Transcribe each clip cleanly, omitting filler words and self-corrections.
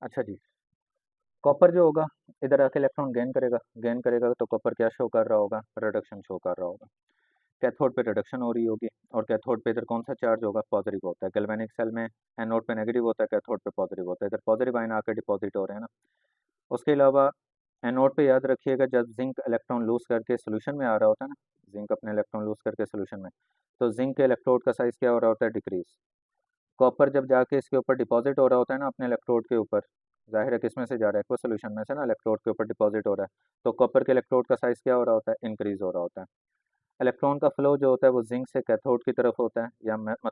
अच्छा जी, कॉपर जो होगा इधर आके इलेक्ट्रॉन गेन करेगा तो कॉपर क्या शो कर रहा होगा, रिडक्शन शो कर रहा होगा। कैथोड पे रिडक्शन हो रही होगी और कैथोड पे इधर कौन सा चार्ज होगा, पॉजिटिव होता है। गैल्वेनिक सेल में एनोड पे नेगेटिव होता है, कैथोड पे पॉजिटिव होता है। इधर पॉजिटिव आयन आकर डिपॉजिट हो रहे हैं ना। उसके अलावा एनोड पे याद रखिएगा, जब जिंक इलेक्ट्रॉन लूज करके सोल्यूशन में आ रहा होता है ना, जिंक अपने इलेक्ट्रॉन लूज करके सोल्यूशन में, तो जिंक के इलेक्ट्रोड का साइज क्या हो रहा होता है, डिक्रीज। कॉपर जब जाके इसके ऊपर डिपॉजिट हो रहा होता है ना अपने इलेक्ट्रोड के ऊपर, जाहिर है किसमें से जा रहा है, को सोल्यूशन में से ना, इलेक्ट्रोड के ऊपर डिपॉजिट हो रहा है, तो कॉपर के इलेक्ट्रोड का साइज क्या हो रहा होता है, इंक्रीज हो रहा होता है। इलेक्ट्रॉन का फ्लो जो होता है वो जिंक से कैथोड की तरफ होता है या मतलब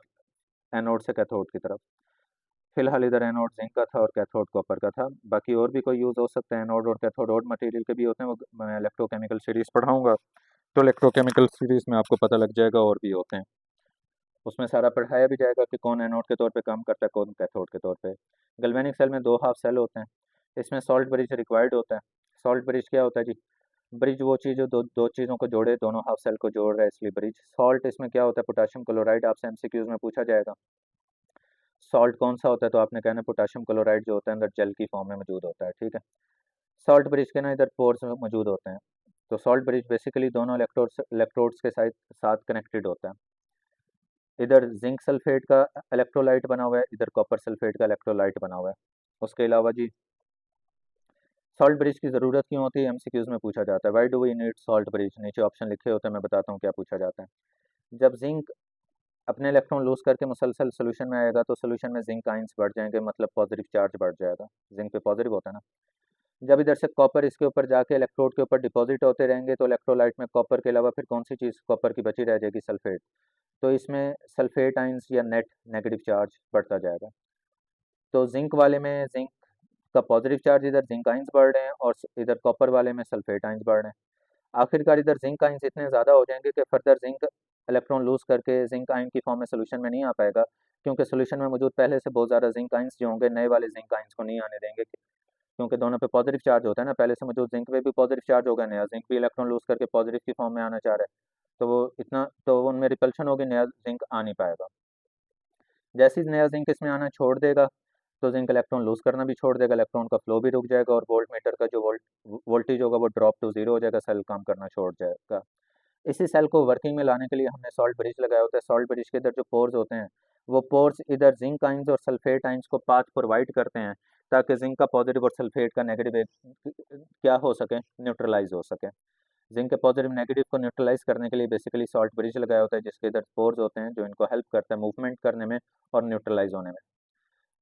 एनोड से कैथोड की तरफ। फिलहाल इधर एनोड जिंक का था और कैथोड कॉपर का था। बाकी और भी कोई यूज़ हो सकता है एनोड और कैथोड, और मटेरियल के भी होते हैं, वो मैं इलेक्ट्रोकेमिकल सीरीज़ पढ़ाऊंगा तो इलेक्ट्रोकेमिकल सीरीज़ में आपको पता लग जाएगा, और भी होते हैं उसमें सारा पढ़ाया भी जाएगा कि कौन एनोड के तौर पे काम करता है, कौन कैथोड के तौर पे। गैल्वेनिक सेल में दो हाफ सेल होते हैं, इसमें सॉल्ट ब्रिज रिक्वायर्ड होता है। सॉल्ट ब्रिज क्या होता है जी, ब्रिज वो चीज़ जो दो दो चीज़ों को जोड़े, दोनों हाफ सेल को जोड़ रहा है, इसलिए ब्रिज। सॉल्ट इसमें क्या होता है, पोटाशियम क्लोराइड, आपसे एमसीक्यूज में पूछा जाएगा। सॉल्ट कौन सा होता है, तो आपने कहना पोटाशियम क्लोराइड जो होता है अंदर जेल की फॉर्म में मौजूद होता है, ठीक है। सॉल्ट ब्रिज के ना इधर पोर्स मौजूद होते हैं, तो सॉल्ट ब्रिज बेसिकली दोनों इलेक्ट्रोड्स के साथ साथ कनेक्टेड होता है। इधर जिंक सल्फेट का इलेक्ट्रोलाइट बना हुआ है, इधर कॉपर सल्फेट का इलेक्ट्रोलाइट बना हुआ है। उसके अलावा जी, सॉल्ट ब्रिज की ज़रूरत क्यों होती है, एमसीक्यूज में पूछा जाता है। Why do we need salt bridge, नीचे ऑप्शन लिखे होते हैं, मैं बताता हूँ क्या पूछा जाता है। जब जिंक अपने इलेक्ट्रॉन लूज करके मुसलसल सोल्यूशन में आएगा तो सोल्यूशन में जिंक आइंस बढ़ जाएंगे, मतलब पॉजिटिव चार्ज बढ़ जाएगा, जिंक पे पॉजिटिव होता है ना। जब इधर से कॉपर इसके ऊपर जाके इलेक्ट्रोड के ऊपर डिपॉजिट होते रहेंगे तो इलेक्ट्रोलाइट में कॉपर के अलावा फिर कौन सी चीज़ कॉपर की बची रह जाएगी, सल्फेट। तो इसमें सल्फेट आइंस या नेट नेगेटिव चार्ज बढ़ता जाएगा। तो जिंक वाले में जिंक का पॉजिटिव चार्ज, इधर जिंक आइंस बढ़ रहे हैं, और इधर कॉपर वाले में सल्फेट आइंस बढ़ रहे हैं। आखिरकार इधर जिंक आइंस इतने ज़्यादा हो जाएंगे कि फर्दर जिंक इलेक्ट्रॉन लूज करके जिंक आयन की फॉर्म में सोल्यूशन में नहीं आ पाएगा, क्योंकि सोल्यूशन में मौजूद पहले से बहुत ज़्यादा जिंक आइंस जो होंगे नए वाले जिंक आइंस को नहीं आने देंगे, क्योंकि दोनों पे पॉजिटिव चार्ज होता है ना, पहले से मौजूद जिंक पे भी पॉजिटिव चार्ज होगा, नया जिंक भी इलेक्ट्रॉन लूज करके पॉजिटिव की फॉर्म में आना चाह रहा है, तो वो इतना तो उनमें रिपल्शन होगी, नया जिंक आ नहीं पाएगा। जैसे ही नया जिंक इसमें आना छोड़ देगा तो जिंक इलेक्ट्रॉन लूज करना भी छोड़ देगा, इलेक्ट्रॉन का फ्लो भी रुक जाएगा, और वोल्ट मीटर का जो वोल्टेज होगा वो ड्रॉप टू जीरो हो जाएगा, सेल काम करना छोड़ जाएगा। इसी सेल को वर्किंग में लाने के लिए हमने सॉल्ट ब्रिज लगाया होता है। सॉल्ट ब्रिज के इधर जो पोर्स होते हैं, वो पोर्स इधर जिंक आइंस और सल्फेट आइंस को पाथ प्रोवाइड करते हैं, ताकि जिंक का पॉजिटिव और सल्फेट का नेगेटिव क्या हो सके, न्यूट्रलाइज हो सके। जिंक के पॉजिटिव नेगेटिव को न्यूट्रलाइज करने के लिए बेसिकली सॉल्ट ब्रिज लगाया होता है, जिसके इधर पोर्स होते हैं जो इनको हेल्प करते हैं मूवमेंट करने में और न्यूट्रलाइज होने में।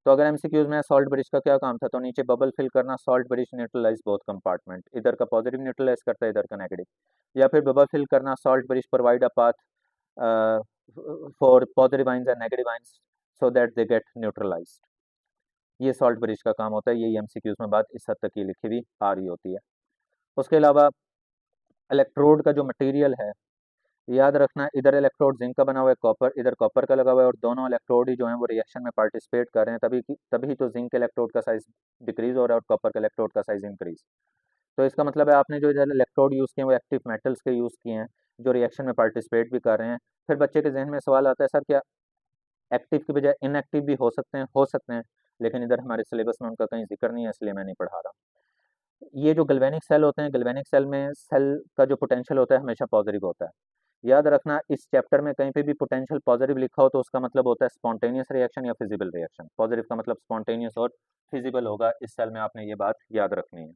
तो अगर एमसीक्यूज में सॉल्ट ब्रिज का क्या काम था, तो नीचे बबल फिल करना, salt bridge neutralise both compartment, इधर का पॉजिटिव न्यूट्रलाइज करता है, इधर का नेगेटिव। या फिर बबल फिल करना, salt bridge provide a path for positive ions and negative ions so that they get neutralised. ये सॉल्ट ब्रिज का काम होता है, यही एमसीक्यूज में बात इस हद तक की लिखी हुई आ रही होती है। उसके अलावा इलेक्ट्रोड का जो मटेरियल है, याद रखना, इधर इलेक्ट्रोड जिंक का बना हुआ है, कॉपर इधर कॉपर का लगा हुआ है, और दोनों इलेक्ट्रोड ही जो है वो रिएक्शन में पार्टिसिपेट कर रहे हैं, तभी तो जिंक इलेक्ट्रोड का साइज डिक्रीज हो रहा है और कॉपर के इलेक्ट्रोड का साइज इंक्रीज। तो इसका मतलब है आपने जो इधर इलेक्ट्रोड यूज़ किए हैं वो एक्टिव मेटल्स के यूज़ किए हैं, जो रिएक्शन में पार्टिसिपेट भी कर रहे हैं। फिर बच्चे के जहन में सवाल आता है, सर क्या एक्टिव की बजाय इनएक्टिव भी हो सकते हैं, लेकिन इधर हमारे सिलेबस में उनका कहीं जिक्र नहीं है, इसलिए मैं नहीं पढ़ा रहा। ये जो गैल्वेनिक सेल होते हैं, गैल्वेनिक सेल में सेल का जो पोटेंशियल होता है हमेशा पॉजिटिव होता है। याद रखना, इस चैप्टर में कहीं पे भी पोटेंशियल पॉजिटिव लिखा हो तो उसका मतलब होता है स्पॉन्टेनियस रिएक्शन या फिजिबल रिएक्शन। पॉजिटिव का मतलब स्पॉन्टेनियस और फिजिबल होगा, इस सेल में आपने ये बात याद रखनी है।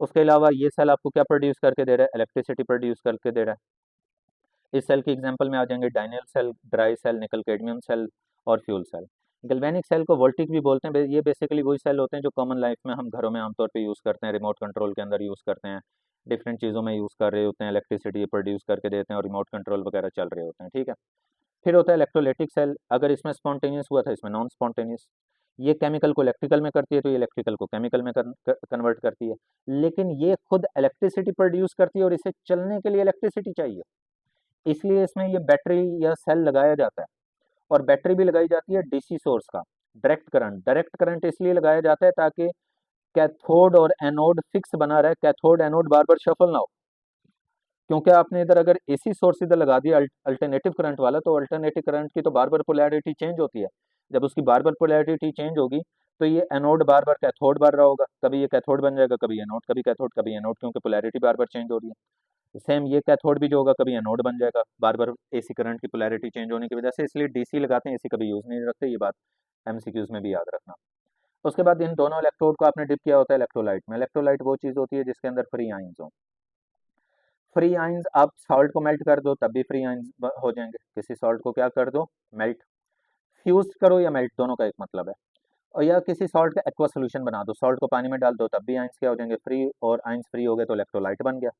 उसके अलावा ये सेल आपको क्या प्रोड्यूस करके दे रहा है, इलेक्ट्रिसिटी प्रोड्यूस करके दे रहा है। इस सेल की एग्जांपल में आ जाएंगे Daniell cell, dry cell, nickel cadmium cell और फ्यूल सेल। गैल्वेनिक सेल को वोल्टिक भी बोलते हैं, ये बेसिकली वही सेल होते हैं जो कॉमन लाइफ में हम घरों में आमतौर पे यूज़ करते हैं, रिमोट कंट्रोल के अंदर यूज़ करते हैं, डिफरेंट चीज़ों में यूज़ कर रहे होते हैं, इलेक्ट्रिसिटी प्रोड्यूस करके देते हैं और रिमोट कंट्रोल वगैरह चल रहे होते हैं, ठीक है। फिर होता है इलेक्ट्रोलाइटिक सेल, अगर इसमें स्पॉन्टेनियस हुआ था, इसमें नॉन स्पॉन्टेनियस। ये केमिकल को इलेक्ट्रिकल में करती है, तो ये इलेक्ट्रिकल को केमिकल में कन्वर्ट करती है, लेकिन ये खुद इलेक्ट्रिसिटी प्रोड्यूस करती है और इसे चलने के लिए इलेक्ट्रिसिटी चाहिए, इसलिए इसमें ये बैटरी या सेल लगाया जाता है। और बैटरी भी लगाई जाती है डीसी सोर्स का, डायरेक्ट करंट इसलिए लगाया जाता है ताकि कैथोड और एनोड फिक्स बना रहे, कैथोड एनोड बार बार शफल ना हो। क्योंकि आपने इधर अगर एसी सोर्स इधर लगा दिया अल्टरनेटिव करंट वाला, तो अल्टरनेटिव करंट की तो बार बार पोलैरिटी चेंज होती है। जब उसकी बार बार पोलैरिटी चेंज होगी तो ये एनोड बार बार कैथोड बन रहा होगा, कभी ये कैथोड बन जाएगा, कभी एनोड, कभी कैथोड, कभी एनोड, क्योंकि पोलैरिटी बार बार चेंज हो रही है। सेम ये कैथोड भी जो होगा कभी एनोड बन जाएगा, बार बार एसी करंट की पोलैरिटी चेंज होने की वजह से, इसलिए डीसी लगाते हैं, एसी कभी यूज नहीं रखते, ये बात एमसीक्यूज में भी याद रखना। उसके बाद इन दोनों इलेक्ट्रोड को आपने डिप किया होता है इलेक्ट्रोलाइट में। इलेक्ट्रोलाइट वो चीज़ होती है जिसके अंदर फ्री आइंस हो। फ्री आइंस आप सॉल्ट को मेल्ट कर दो तब भी फ्री आइंस हो जाएंगे। किसी सॉल्ट को क्या कर दो, मेल्ट, फ्यूज करो या मेल्ट, दोनों का एक मतलब है। और या किसी सॉल्ट का एक्वा सोल्यूशन बना दो, सॉल्ट को पानी में डाल दो तब भी आइंस क्या हो जाएंगे, फ्री, और आइंस फ्री हो गए तो इलेक्ट्रोलाइट बन गया।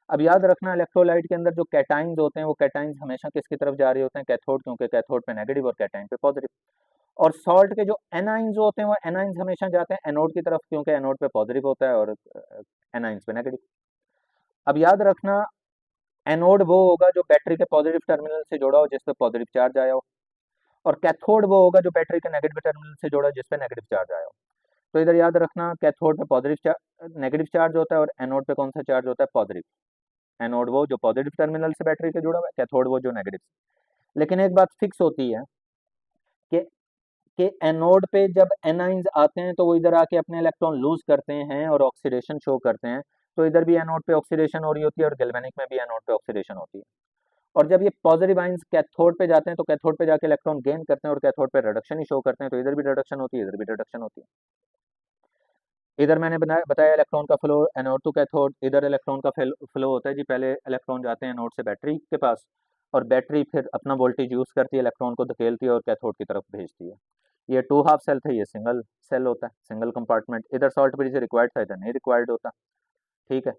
अब याद रखना इलेक्ट्रोलाइट के अंदर जो कैटाइंस होते हैं वो कैटाइंस हमेशा किसकी तरफ जा रहे होते हैं, कैथोड, क्योंकि कैथोड पे नेगेटिव और कैटाइन पे पॉजिटिव। और सॉल्ट के जो एनाइंस होते हैं वो एनाइंस हमेशा जाते हैं एनोड की तरफ, क्योंकि एनोड पे पॉजिटिव होता है और एनाइंस पे नेगेटिव। अब याद रखना एनोड वो होगा जो बैटरी के पॉजिटिव टर्मिनल से जुड़ा हो जिस पे पॉजिटिव चार्ज आया हो, और कैथोड वो होगा जो बैटरी के नेगेटिव टर्मिनल से जुड़ा हो जिस पे नेगेटिव चार्ज आया हो। तो इधर याद रखना कैथोड पे पॉजिटिव चार्ज, नेगेटिव चार्ज होता है, और एनोड पे कौन सा चार्ज होता है, पॉजिटिव। एनोड वो जो पॉजिटिव टर्मिनल से बैटरी के जुड़ा हुआ है, कैथोड वो जो नेगेटिव से। लेकिन एक बात फिक्स होती है कि एनोड पे जब एनाइंस आते हैं तो वो इधर आके अपने इलेक्ट्रॉन लूज करते हैं और ऑक्सीडेशन शो करते हैं। तो इधर भी एनोड पे ऑक्सीडेशन हो रही होती है और गैल्वेनिक में भी एनोड पे ऑक्सीडेशन होती है। और जब ये पॉजिटिव आइंस कैथोड पे जाते हैं तो कैथोड पे जाके इलेक्ट्रॉन गेन करते हैं और कैथोड पे रिडक्शन ही शो करते हैं, तो इधर भी रिडक्शन होती है, इधर भी रिडक्शन होती है। इधर मैंने बताया इलेक्ट्रॉन का फ्लो एनोड टू कैथोड, इधर इलेक्ट्रॉन का फ्लो होता है जी, पहले इलेक्ट्रॉन जाते हैं एनोड से बैटरी के पास, और बैटरी फिर अपना वोल्टेज यूज करती है, इलेक्ट्रॉन को धकेलती है और कैथोड की तरफ भेजती है। ये टू हाफ सेल थे, ये सिंगल सेल होता है, सिंगल कंपार्टमेंट। इधर सॉल्ट ब्रिज रिक्वायर्ड था, इधर नहीं रिक्वायर्ड होता, ठीक है।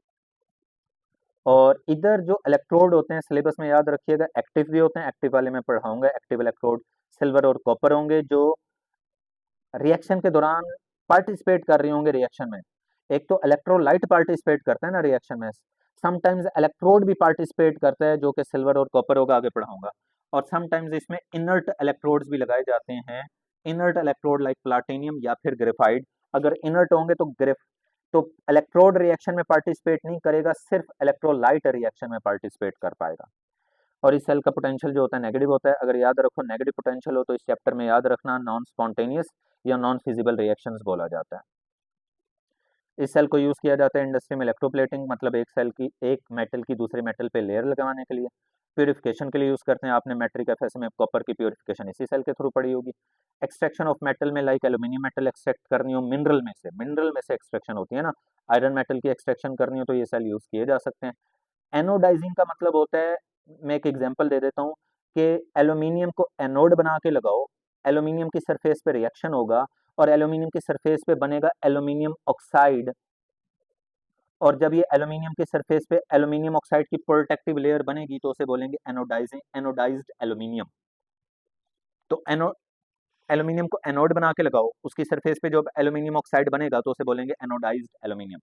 और इधर जो इलेक्ट्रोड होते हैं सिलेबस में याद रखिएगा एक्टिव भी होते हैं, एक्टिव वाले में पढ़ाऊंगा। एक्टिव इलेक्ट्रोड सिल्वर और कॉपर होंगे जो रिएक्शन के दौरान पार्टिसिपेट कर रहे होंगे रिएक्शन में। एक तो इलेक्ट्रोलाइट पार्टिसिपेट करता है ना रिएक्शन में, समटाइम्स इलेक्ट्रोड भी पार्टिसिपेट करता है जो कि सिल्वर और कॉपर होगा, आगे पढ़ाऊंगा। और समटाइम्स इसमें इनर्ट इलेक्ट्रोड्स भी लगाए जाते हैं, इनर्ट इलेक्ट्रोड लाइक प्लाटिनियम या फिर ग्रेफाइट। अगर इनर्ट होंगे तो इलेक्ट्रोड रिएक्शन में पार्टिसिपेट नहीं करेगा, सिर्फ इलेक्ट्रोलाइट रिएक्शन में पार्टिसिपेट कर पाएगा। और इस सेल का पोटेंशियल जो होता है नेगेटिव होता है। अगर याद रखो नेगेटिव पोटेंशियल हो तो इस चैप्टर में याद रखना नॉन स्पॉन्टेनियस या नॉन फिजिबल रिएक्शंस बोला जाता है। इस सेल को यूज किया जाता है इंडस्ट्री में इलेक्ट्रोप्लेटिंग, मतलब एक सेल की, एक मेटल की दूसरे मेटल पे लेयर लगाने के लिए। प्योरिफिकेशन के लिए यूज करते हैं, आपने मैट्रिक एफएस में कॉपर की प्योरिफिकेशन इसी सेल के थ्रू पड़ी होगी। एक्सट्रैक्शन ऑफ मेटल में लाइक एल्यूमिनियम मेटल एक्सट्रैक्ट करनी हो मिनरल में से एक्सट्रैक्शन होती है ना, आयरन मेटल की एक्सट्रैक्शन करनी हो तो ये सेल यूज किए जा सकते हैं। एनोडाइजिंग का मतलब होता है, मैं एक एग्जांपल दे देता हूँ कि एल्यूमिनियम को एनोड बना के लगाओ, एल्यूमिनियम की सरफेस पे रिएक्शन होगा और एल्यूमिनियम की सरफेस पे बनेगा एल्यूमिनियम ऑक्साइड। और जब ये एल्यूमिनियम की सरफेस पे एल्यूमिनियम ऑक्साइड की प्रोटेक्टिव लेयर बनेगी तो उसे बोलेंगे एनोडाइजिंग, एनोडाइज्ड एल्यूमिनियम। तो एल्यूमिनियम को एनोड बना के लगाओ, उसकी सरफेस पे जो एल्यूमिनियम ऑक्साइड बनेगा तो उसे बोलेंगे एनोडाइज्ड एल्यूमिनियम।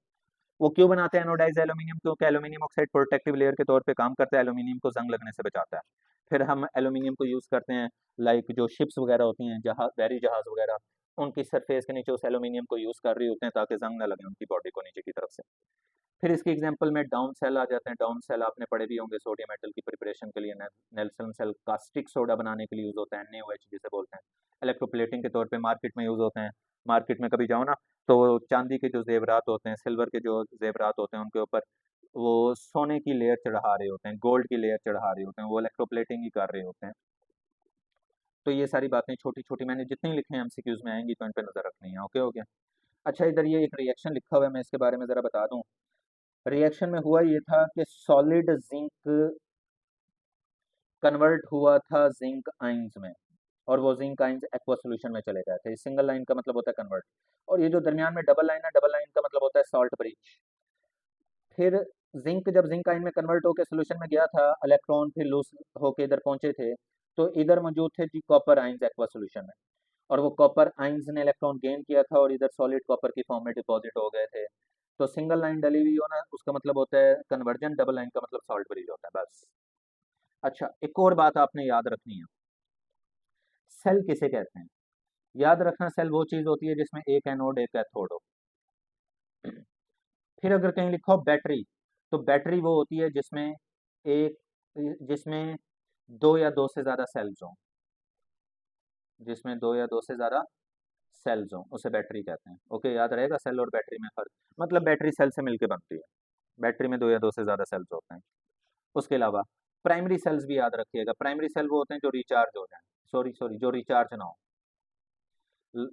वो क्यों बनाते हैं एनोडाइज एल्यूमिनियम, क्योंकि एल्यूमिनियम ऑक्साइड प्रोटेक्टिव लेयर के तौर पे काम करता है, एल्यूमिनियम को जंग लगने से बचाता है। फिर हम एल्यूमिनियम को यूज करते हैं लाइक जो शिप्स वगैरह होती हैं, जहाज, बहरी जहाज वगैरह, उनकी सरफेस के नीचे उस एल्यूमिनियम को यूज कर रही होते हैं ताकि जंग ना लगे उनकी बॉडी को नीचे की तरफ से। फिर इसके एग्जांपल में डाउन सेल आ जाते हैं। डाउन सेल आपने पढ़े भी होंगे, सोडियम मेटल की प्रिपरेशन के लिए। नेल्सन सेल कास्टिक सोडा बनाने के लिए यूज होता है, NaOH जिसे बोलते हैं। इलेक्ट्रोप्लेटिंग के तौर पे मार्केट में यूज होते हैं। मार्केट में कभी जाओ ना तो चांदी के जो जेवरात होते हैं, सिल्वर के जो जेवरात होते हैं, उनके ऊपर वो सोने की लेयर चढ़ा रहे होते हैं, गोल्ड की लेयर चढ़ा रहे होते हैं, वो इलेक्ट्रोप्लेटिंग ही कर रहे होते हैं। तो ये सारी बातें छोटी छोटी मैंने जितनी लिखी हैं एमसीक्यूज में आएंगी तो इन पे नजर रखनी है। ओके हो गया। अच्छा, इधर ये एक रिएक्शन लिखा हुआ है, मैं इसके बारे में जरा बता दूं। रिएक्शन में हुआ ये था कि सॉलिड जिंक कन्वर्ट हुआ था जिंक आइंस में, और वो जिंक आइंस एक्वा सॉल्यूशन में चले गए थे। सिंगल लाइन का मतलब होता है कन्वर्ट, और ये जो दरमियान में डबल लाइन है, डबल लाइन का मतलब होता है सॉल्ट ब्रिज। फिर जब जिंक आयन में कन्वर्ट होकर सोल्यूशन में गया था, इलेक्ट्रॉन फिर लूज होके इधर पहुंचे थे, तो इधर मौजूद थे जी कॉपर आयंस एक्वा सोल्यूशन में, और वो कॉपर आयंस ने इलेक्ट्रॉन गेन किया था और इधर सॉलिड कॉपर की फॉर्म में डिपॉजिट हो गए थे। तो सिंगल लाइन डली हुई हो ना, उसका मतलब होता है कन्वर्जन, डबल लाइन का मतलब सॉल्ट ब्रिज होता है, बस। अच्छा, एक और बात आपने याद रखनी है, सेल किसे कहते हैं। याद रखना सेल वो चीज होती है जिसमें एक एनोड एक कैथोड हो। फिर अगर कहीं लिखा हो बैटरी, तो बैटरी वो होती है एक जिसमें दो या दो से ज्यादा सेल्स हों, जिसमें दो या दो से ज्यादा सेल्स हों उसे बैटरी कहते हैं। ओके, याद रहेगा सेल और बैटरी में फर्क, मतलब बैटरी सेल से मिलकर बनती है। बैटरी में दो या दो से ज़्यादा सेल्स होते हैं। उसके अलावा प्राइमरी सेल्स भी याद रखिएगा। प्राइमरी सेल वो होते हैं जो रिचार्ज हो जाएं, सॉरी सॉरी, जो रिचार्ज ना हो।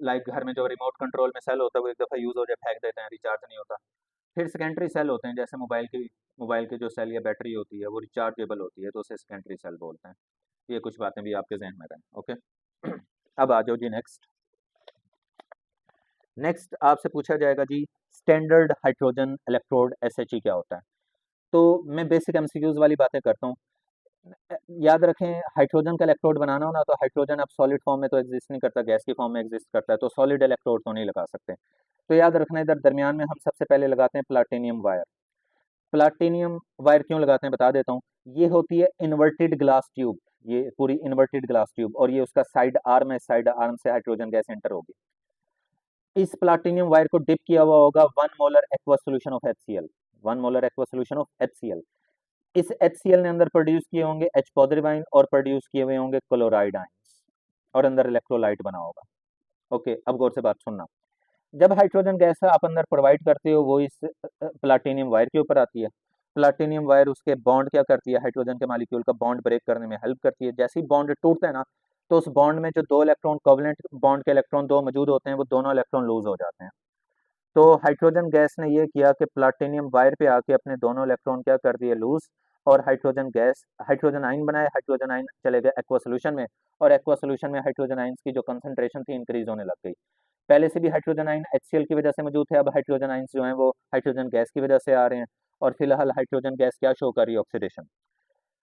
लाइक घर में जो रिमोट कंट्रोल में सेल होता है वो एक दफ़ा यूज़ हो जाए फेंक देते हैं, रिचार्ज नहीं होता। फिर सेकेंडरी सेल होते हैं, जैसे मोबाइल की जो सेल या बैटरी होती है वो रिचार्जेबल होती है, तो उसे सेकेंडरी सेल बोलते हैं। ये कुछ बातें भी आपके जहन में रहें। ओके अब आ जाओ जी नेक्स्ट। नेक्स्ट आपसे पूछा जाएगा जी स्टैंडर्ड हाइड्रोजन इलेक्ट्रोड एसएचई क्या होता है। तो मैं बेसिक एमसीक्यूज वाली बातें करता हूँ। याद रखें, हाइड्रोजन का इलेक्ट्रोड बनाना हो ना, तो हाइड्रोजन अब सॉलिड फॉर्म में तो एग्जिस्ट नहीं करता, गैस की फॉर्म में एग्जिस्ट करता है, तो सॉलिड इलेक्ट्रोड तो नहीं लगा सकते। तो याद रखना, इधर दरमियान में हम सबसे पहले लगाते हैं प्लाटिनियम वायर। प्लाटिनियम वायर क्यों लगाते हैं बता देता हूँ। ये होती है इन्वर्टेड ग्लास ट्यूब, ये पूरी इन्वर्टेड ग्लास ट्यूब, और ये उसका साइड आर्म है, साइड आर्म से हाइड्रोजन गैस एंटर होगी। इस प्लाटिनियम वायर को डिप किया हुआ होगा 1 molar aqua solution of HCl, 1 molar aqua solution of HCl। इस HCl ने अंदर प्रोड्यूस किए होंगे H पॉजिटिव आयन और प्रोड्यूस किए हुए होंगे क्लोराइड आयंस, और अंदर इलेक्ट्रोलाइट बना होगा। ओके, अब गौर से बात सुनना। जब हाइड्रोजन गैस आप अंदर प्रोवाइड करते हो वो इस प्लाटिनियम वायर के ऊपर आती है। प्लाटिनियम वायर उसके बॉन्ड क्या करती है, हाइड्रोजन के मालिक्यूल का बॉन्ड ब्रेक करने में हेल्प करती है। जैसे ही बॉन्ड टूटता है ना, तो उस बॉन्ड में जो दो इलेक्ट्रॉन कोवलेंट बॉन्ड के इलेक्ट्रॉन दो मौजूद होते हैं, वो दोनों इलेक्ट्रॉन लूज हो जाते हैं। तो हाइड्रोजन गैस ने ये किया कि प्लाटिनियम वायर पे आके अपने दोनों इलेक्ट्रॉन क्या कर दिए, लूज, और हाइड्रोजन आयन बनाए। हाइड्रोजन आयन चले गए एक्वा सोल्यूशन में, और एक्वा सोल्यूशन में हाइड्रोजन आयंस की जो कंसंट्रेशन थी इंक्रीज होने लग गई। पहले से भी हाइड्रोजन आयन HCl की वजह से मौजूद थे, अब हाइड्रोजन आयंस जो हैं वो हाइड्रोजन गैस की वजह से आ रहे हैं, और फिलहाल हाइड्रोजन गैस क्या शो कर रही है, ऑक्सीडेशन।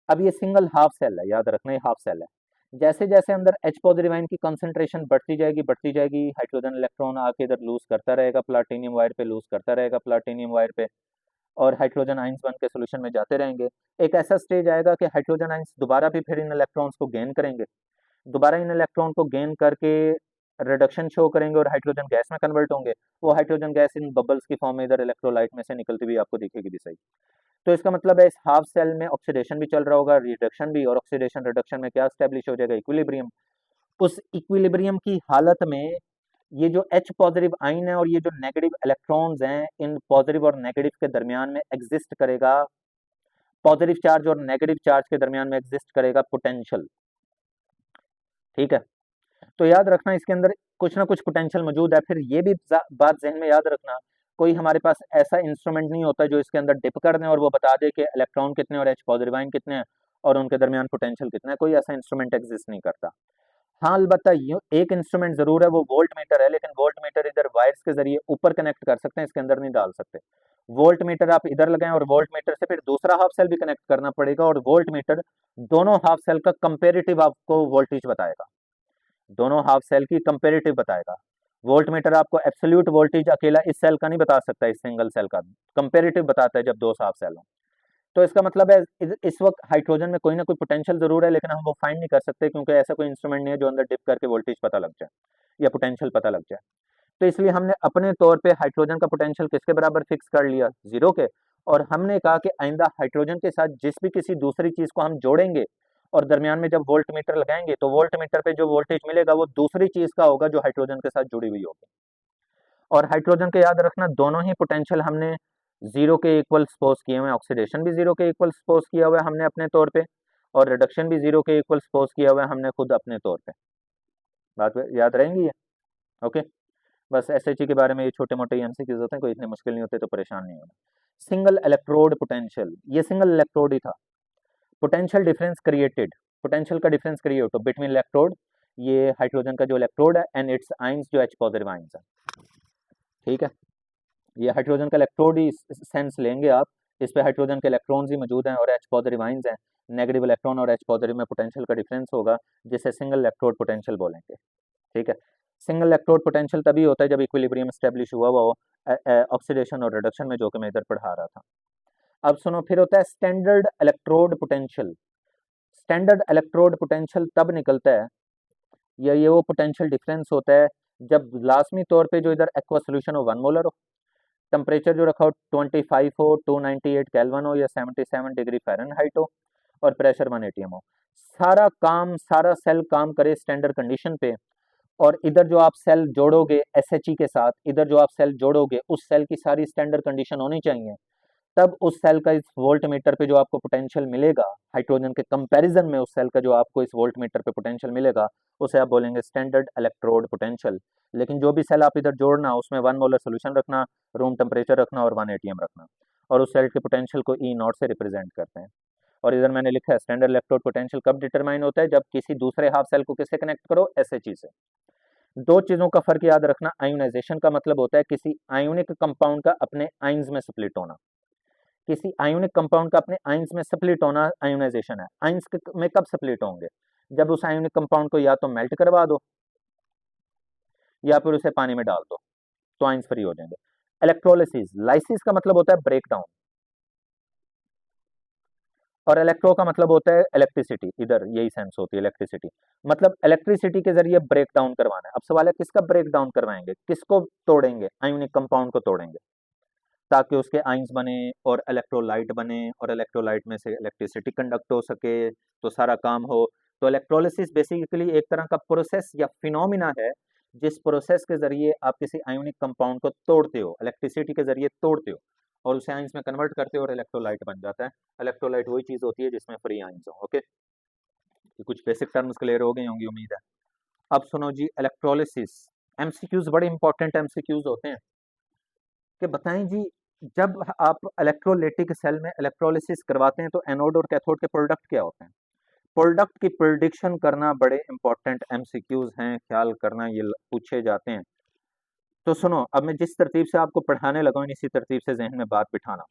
अब ये सिंगल हाफ सेल है, याद रखना ये हाफ सेल है। जैसे जैसे अंदर H पॉजिटिव आयन की कंसंट्रेशन बढ़ती जाएगी, हाइड्रोजन इलेक्ट्रॉन आके इधर लूज करता रहेगा प्लाटिनियम वायर पे, लूज करता रहेगा प्लाटिनियम वायर पे, और हाइड्रोजन आयंस बन के सोल्यूशन में जाते रहेंगे। एक ऐसा स्टेज आएगा कि हाइड्रोजन आयंस दोबारा भी फिर इन इलेक्ट्रॉन्स को गेन करेंगे, दोबारा इन इलेक्ट्रॉन को गेन करके रिडक्शन शो करेंगे और हाइड्रोजन गैस में कन्वर्ट होंगे। वो हाइड्रोजन गैस इन बबल्स की फॉर्म में इधर इलेक्ट्रोलाइट में से निकलती हुई आपको दिखेगी भी सही। तो इसका मतलब है इस हाफ सेल में ऑक्सीडेशन भी चल रहा होगा, रिडक्शन भी, और ऑक्सीडेशन रिडक्शन में क्या स्टैब्लिश हो जाएगा, इक्विलिब्रियम। उस इक्विलिब्रियम की हालत में ये जो H पॉजिटिव आयन है और ये जो नेगेटिव इलेक्ट्रॉन्स हैं, इन पॉजिटिव और नेगेटिव के दरमियान में एग्जिस्ट करेगा, पॉजिटिव चार्ज और नेगेटिव चार्ज के दरमियान में एग्जिस्ट करेगा पोटेंशियल। ठीक है, तो याद रखना इसके अंदर कुछ ना कुछ पोटेंशियल मौजूद है। फिर ये भी बात जहन में याद रखना, कोई हमारे पास ऐसा इंस्ट्रूमेंट नहीं होता जो इसके अंदर डिप कर दें और वो बता दे कि इलेक्ट्रॉन कितने और H पॉजिटिव आयन कितने हैं और उनके दरमियान पोटेंशियल कितना है। कोई ऐसा इंस्ट्रूमेंट एग्जिस्ट नहीं करता। हाँ, अलबत्ता एक इंस्ट्रूमेंट जरूर है, वो वोल्ट मीटर है, लेकिन वोल्ट मीटर इधर वायर्स के जरिए ऊपर कनेक्ट कर सकते हैं, इसके अंदर नहीं डाल सकते। वोल्ट मीटर आप इधर लगाएं और वोल्ट मीटर से फिर दूसरा हाफ सेल भी कनेक्ट करना पड़ेगा, और वोल्ट मीटर दोनों हाफ सेल का कंपेरेटिव आपको वोल्टेज बताएगा, दोनों हाफ सेल की कंपेरेटिव बताएगा। वोल्ट मीटर आपको एब्सोल्यूट वोल्टेज अकेला इस सेल का नहीं बता सकता, इस सिंगल सेल का कंपेरेटिव बताता है जब दो हाफ सेल हो। तो इसका मतलब है इस वक्त हाइड्रोजन में कोई ना कोई पोटेंशियल जरूर है, लेकिन हम वो फाइंड नहीं कर सकते क्योंकि ऐसा कोई इंस्ट्रूमेंट नहीं है जो अंदर डिप करके वोल्टेज पता लग जाए या पोटेंशियल पता लग जाए। तो इसलिए हमने अपने तौर पे हाइड्रोजन का पोटेंशियल किसके बराबर फिक्स कर लिया, जीरो के। और हमने कहा कि आइंदा हाइड्रोजन के साथ जिस भी किसी दूसरी चीज को हम जोड़ेंगे और दरमियान में जब वोल्ट मीटर लगाएंगे, तो वोल्ट मीटर पे जो वोल्टेज मिलेगा वो दूसरी चीज का होगा जो हाइड्रोजन के साथ जुड़ी हुई होगी। और हाइड्रोजन के याद रखना दोनों ही पोटेंशियल हमने जीरो के इक्वल सपोज किए हुए हैं, ऑक्सीडेशन भी जीरो के इक्वल सपोज किया हुआ है हमने अपने तौर पे, और रिडक्शन भी जीरो के इक्वल सपोज किया हुआ है हमने खुद अपने तौर पे। बात याद रहेंगी ये। ओके, बस एसएचई के बारे में ये छोटे मोटे एमसीक्यूज होते हैं, कोई इतने मुश्किल नहीं होते, तो परेशान नहीं होना। सिंगल इलेक्ट्रोड पोटेंशियल, ये सिंगल इलेक्ट्रोड ही था। पोटेंशियल डिफरेंस क्रिएटेड, पोटेंशियल का डिफरेंस क्रिएट हो बिटवीन इलेक्ट्रोड, ये हाइड्रोजन का जो इलेक्ट्रोड है, एंड इट्स आइंस जो H पॉजिटिव आइंस है। ठीक है, ये हाइड्रोजन का इलेक्ट्रोड ही सेंस लेंगे आप, इस पे हाइड्रोजन के इलेक्ट्रॉन्स ही मौजूद हैं और H पॉजिटिव आइंस हैं। नेगेटिव इलेक्ट्रॉन और H पॉजिटिव में पोटेंशियल का डिफरेंस होगा, जिसे सिंगल इलेक्ट्रोड पोटेंशियल बोलेंगे। ठीक है, सिंगल इलेक्ट्रोड पोटेंशियल तभी होता है जब इक्विलिब्रियम एस्टेब्लिश हुआ हुआ हो ऑक्सीडेशन और रिडक्शन में, जो कि मैं इधर पढ़ा रहा था। अब सुनो, फिर होता है standard electrode potential. Standard electrode potential तब निकलता है, या ये वो पोटेंशियल डिफरेंस होता है जब लाजमी तौर पे जो इधर एक्वा सोल्यूशन हो 1 मोलर हो, टेम्परेचर जो रखा हो 25 हो, 298 केल्विन हो या 77 डिग्री फ़ारेनहाइट हो, और प्रेशर 1 atm हो। सारा सेल काम करे स्टैंडर्ड कंडीशन पे, और इधर जो आप सेल जोड़ोगे SHE के साथ, इधर जो आप सेल जोड़ोगे उस सेल की सारी स्टैंडर्ड कंडीशन होनी चाहिए, तब उस सेल का इस वोल्ट मीटर पे जो आपको पोटेंशियल मिलेगा हाइड्रोजन के कंपैरिजन में, उस सेल का जो आपको इस वोल्ट मीटर पे पोटेंशियल मिलेगा उसे आप बोलेंगे स्टैंडर्ड इलेक्ट्रोड पोटेंशियल। लेकिन जो भी सेल आप इधर जोड़ना उसमें 1 मोलर सोल्यूशन रखना, रूम टेम्परेचर रखना और 1 ATM रखना, और उस सेल के पोटेंशियल को E0 से रिप्रेजेंट करते हैं। और इधर मैंने लिखा है स्टैंडर्ड इलेक्ट्रोड पोटेंशियल कब डिटरमाइन होता है, जब किसी दूसरे हाफ सेल को किससे कनेक्ट करो, SHE से। दो चीजों का फर्क याद रखना, आयोनाइजेशन का मतलब होता है किसी आयोनिक कंपाउंड का अपने आइंस में स्प्लिट होना, किसी आयोनिक कंपाउंड का अपने आइंस में स्प्लिट होना आयोनाइजेशन है। आइंस में कब स्प्लिट होंगे, जब उस आयोनिक कंपाउंड को या तो मेल्ट करवा दो या फिर उसे पानी में डाल दो, तो आइंस फ्री हो जाएंगे। इलेक्ट्रोलिसिस, लाइसिस का मतलब होता है ब्रेक डाउन, और इलेक्ट्रो का मतलब होता है इलेक्ट्रिसिटी, इधर यही सेंस होती है इलेक्ट्रिसिटी, मतलब इलेक्ट्रिसिटी के जरिए ब्रेक डाउन करवाना है। अब सवाल है किसका ब्रेक डाउन करवाएंगे, किसको तोड़ेंगे, आयोनिक कंपाउंड को तोड़ेंगे ताकि उसके आइंस बने और इलेक्ट्रोलाइट बने, और इलेक्ट्रोलाइट में से इलेक्ट्रिसिटी कंडक्ट हो सके, तो सारा काम हो। तो इलेक्ट्रोलिसिस बेसिकली एक तरह का प्रोसेस या फिनोमिना है जिस प्रोसेस के जरिए आप किसी आयोनिक कंपाउंड को तोड़ते हो, इलेक्ट्रिसिटी के जरिए तोड़ते हो और उसे आइंस में कन्वर्ट करते हो और इलेक्ट्रोलाइट बन जाता है। इलेक्ट्रोलाइट वही चीज होती है जिसमें फ्री आइंस हो। ओके, कुछ बेसिक टर्म्स क्लियर हो गई होंगी उम्मीद है। अब सुनो जी, इलेक्ट्रोलिसिस, MCQs बड़े इंपॉर्टेंट MCQs होते हैं कि बताएं जी, जब आप इलेक्ट्रोलाइटिक सेल में इलेक्ट्रोलिसिस करवाते हैं तो एनोड और कैथोड के प्रोडक्ट क्या होते हैं, प्रोडक्ट की प्रिडिक्शन करना बड़े इंपॉर्टेंट MCQs हैं, ख्याल करना ये पूछे जाते हैं। तो सुनो, अब मैं जिस तरतीब से आपको पढ़ाने लगा हूं इसी तरतीब से जहन में बात बिठाना।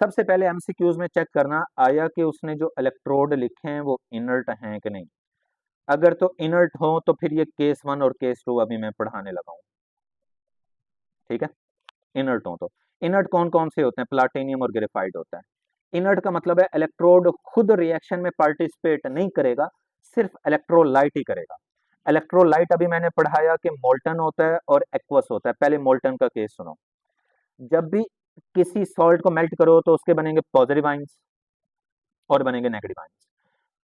सबसे पहले MCQs में चेक करना आया कि उसने जो इलेक्ट्रोड लिखे हैं वो इनर्ट हैं कि नहीं। अगर तो इनर्ट हो तो फिर ये केस 1 और केस 2 अभी मैं पढ़ाने लगा हूं, ठीक है। इनर्ट हो तो इनर्ट कौन कौन से होते हैं, प्लाटिनियम और ग्रेफाइट होता है। इनर्ट का मतलब है इलेक्ट्रोड खुद रिएक्शन में पार्टिसिपेट नहीं करेगा, सिर्फ इलेक्ट्रोलाइट ही करेगा। इलेक्ट्रोलाइट अभी मैंने पढ़ाया कि मोल्टन होता है और एक्वस होता है। पहले मोल्टन का केस सुनो, जब भी किसी सॉल्ट को मेल्ट करो तो उसके बनेंगे पॉजिटिव आइंस और बनेंगे नेगेटिव आइंस।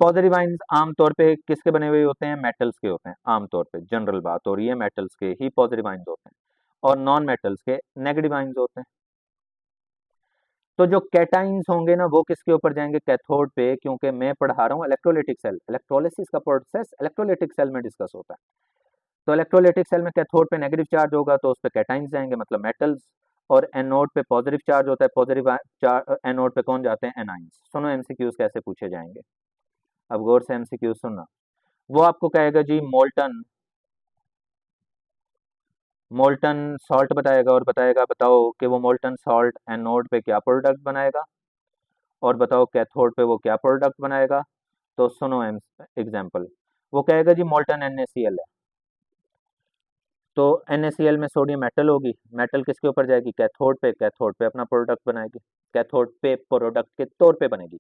पॉजिटिव आइंस आमतौर पे किसके बने हुए होते हैं, मेटल्स के होते हैं, आमतौर पे जनरल बात हो रही है, मेटल्स के ही पॉजिटिव आइंस होते हैं और नॉन मेटल्स के नेगेटिव आइंस होते हैं। तो जो कैटाइंस होंगे ना वो किसके ऊपर जाएंगे, कैथोड पे, क्योंकि मैं पढ़ा रहा हूँ इलेक्ट्रोलाइटिक सेल, इलेक्ट्रोलिसिस का प्रोसेस इलेक्ट्रोलाइटिक सेल में डिस्कस होता है। तो इलेक्ट्रोलाइटिक सेल में कैथोड पे नेगेटिव चार्ज होगा तो उस पे कैटाइंस जाएंगे, मतलब मेटल्स, और एनोड पे पॉजिटिव चार्ज होता है, पॉजिटिव एनोड पे कौन जाते हैं, एनाइंस। सुनो MCQs कैसे पूछे जाएंगे, अब गौर से MCQs सुनना। वो आपको कहेगा जी मोल्टन, मोल्टन सॉल्ट बताएगा और बताएगा बताओ कि वो मोल्टन सॉल्ट एनोड पे क्या प्रोडक्ट बनाएगा, और बताओ कैथोड पे वो क्या प्रोडक्ट बनाएगा। तो सुनो एग्जाम्पल, वो कहेगा जी मोल्टन NaCl है, तो NaCl में सोडियम मेटल होगी, मेटल किसके ऊपर जाएगी, कैथोड पे, कैथोड पे अपना प्रोडक्ट बनाएगी, कैथोड पे प्रोडक्ट के तौर पे बनेगी।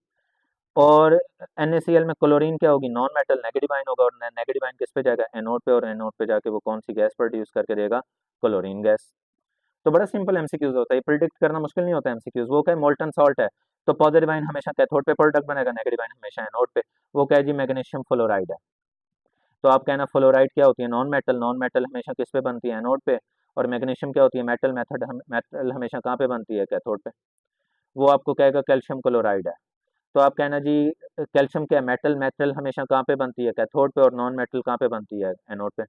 और NaCl में क्लोरीन क्या होगी, नॉन मेटल, नेगेटिव आयन होगा, और नेगेटिव आयन किस पे जाएगा, एनोड पे, और एनोड पे जाके वो कौन सी गैस प्रोड्यूस करके देगा, क्लोरीन गैस। तो बड़ा सिंपल MCQs होता है, प्रिडिक्ट करना मुश्किल नहीं होता MCQs। वो क्या, मोल्टन सॉल्ट है तो पॉजिटिव आयन हमेशा कैथोड पे प्रोडक्ट बनेगा, नेगेटिव आयन हमेशा एनोड पे। वो क्या है जी, मैग्नीशियम फ्लोराइड है, तो आप कहना फ्लोराइड क्या होती है, नॉन मेटल, नॉन मेटल हमेशा किस पे बनती है, एनोड पे, और मैग्नीशियम क्या होती है, मेटल, मेटल हमेशा कहाँ पे बनती है, कैथोड पे। वो आपको कहेगा कैल्शियम क्लोराइड है, तो आप कहना जी कैल्शियम क्या, मेटल, मेटल हमेशा कहाँ पे बनती है, कैथोड पे, और नॉन मेटल कहाँ पे बनती है, एनोड पे।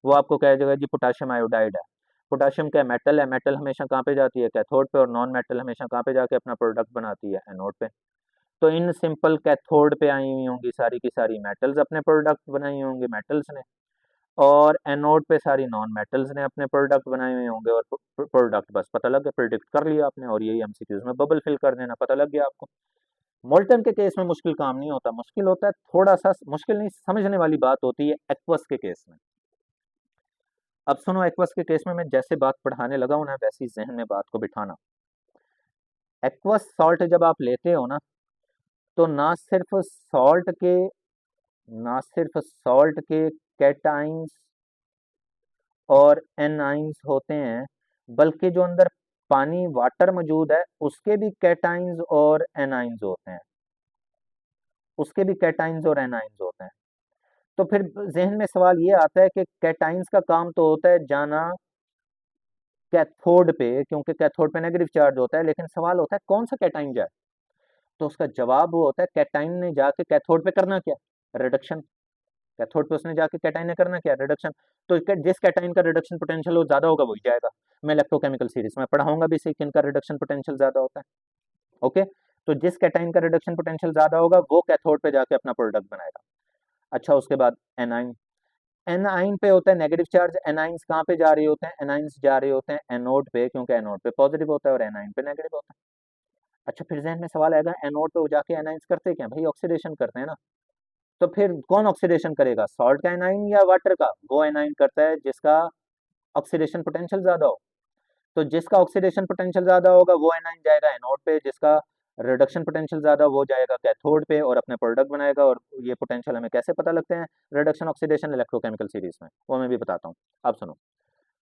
वो आपको कहेगा जी पोटाशियम आयोडाइड है, पोटाशियम क्या, मेटल है, मेटल हमेशा कहाँ पे जाती है, कैथोड पे, और नॉन मेटल हमेशा कहाँ पे जाके अपना प्रोडक्ट बनाती है, एनोड पे। तो इन सिंपल कैथोड पे आई हुई होंगी सारी की सारी मेटल्स, अपने प्रोडक्ट बनाई होंगे मेटल्स ने, और एनोड पे सारी नॉन मेटल्स ने अपने प्रोडक्ट बनाए हुए होंगे, और प्रोडक्ट बस पता लग गया, प्रिडिक्ट कर लिया आपने, और यही MCQs में बबल फिल कर देना, पता लग गया आपको। मोल्टन के केस में मुश्किल काम नहीं होता, मुश्किल होता है थोड़ा सा, मुश्किल नहीं समझने वाली बात होती है एक्वस के केस में। अब सुनो, एक्वस के केस में मैं जैसे बात पढ़ाने लगा हूं ना वैसी जहन में बात को बिठाना। एक्वस सॉल्ट जब आप लेते हो ना, तो ना सिर्फ सॉल्ट के कैटाइंस और एनाइंस होते हैं, बल्कि जो अंदर पानी वाटर मौजूद है उसके भी कैटाइंस और एनाइंस होते हैं, उसके भी कैटाइंस और एनाइंस होते हैं। तो फिर जहन में सवाल ये आता है कि कैटाइंस का काम तो होता है जाना कैथोड पे, क्योंकि कैथोड पे नेगेटिव चार्ज होता है, लेकिन सवाल होता है कौन सा कैटाइन जाए। तो उसका जवाब वो होता है कैटाइन ने जाके कैथोड पे करना क्या, रिडक्शन। कैथोड पे उसने जाके कैटाइन ने करना क्या, रिडक्शन। तो जिस कैटाइन का रिडक्शन पोटेंशियल वो ज्यादा होगा वही जाएगा। मैं इलेक्ट्रोकेमिकल सीरीज में पढ़ाऊंगा भी सही किन का रिडक्शन पोटेंशियल ज्यादा होता है। ओके, तो जिस कैटाइन का रिडक्शन पोटेंशियल ज्यादा होगा वो कैथोड पे जाके अपना प्रोडक्ट बनाएगा। अच्छा, उसके बाद एनाइन। एनाइन पे होता है नेगेटिव चार्ज। एनाइंस कहाँ पे जा रहे होते हैं, एनाइंस जा रहे होते हैं एनोड पे, क्योंकि एनोड पे पॉजिटिव होता है और एनाइन पे नेगेटिव होता है। अच्छा, फिर जहन में सवाल आएगा एनोड पे जाके एनाइंस करते क्या, भाई ऑक्सीडेशन करते हैं ना। तो फिर कौन ऑक्सीडेशन करेगा, सॉल्ट का एनाइन या वाटर का, वो एनाइन करता है जिसका ऑक्सीडेशन पोटेंशियल ज्यादा हो। तो जिसका ऑक्सीडेशन पोटेंशियल ज्यादा होगा वो एनाइन जाएगा एनोड पे, जिसका रिडक्शन पोटेंशियल ज्यादा वो जाएगा कैथोड पे और अपने प्रोडक्ट बनाएगा। और ये पोटेंशियल हमें कैसे पता लगते हैं, रिडक्शन ऑक्सीडेशन इलेक्ट्रोकेमिकल सीरीज में, वो मैं भी बताता हूँ। अब सुनो,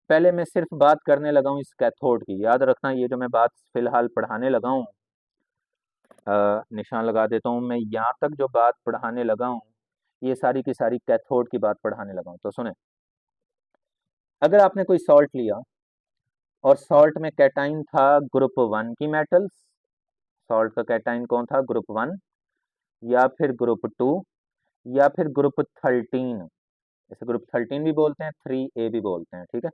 पहले मैं सिर्फ बात करने लगा हूँ इस कैथोड की, याद रखना ये जो मैं बात फिलहाल पढ़ाने लगा हूँ, निशान लगा देता हूँ, मैं यहाँ तक जो बात पढ़ाने लगा हूँ ये सारी की सारी कैथोड की बात पढ़ाने लगा हूँ। तो सुने, अगर आपने कोई सॉल्ट लिया और सॉल्ट में कैटाइन था ग्रुप 1 की मेटल्स, सॉल्ट का कैटाइन कौन था, ग्रुप 1 या फिर ग्रुप 2 या फिर ग्रुप 13, इसे ग्रुप 13 भी बोलते हैं, 3A भी बोलते हैं, ठीक है।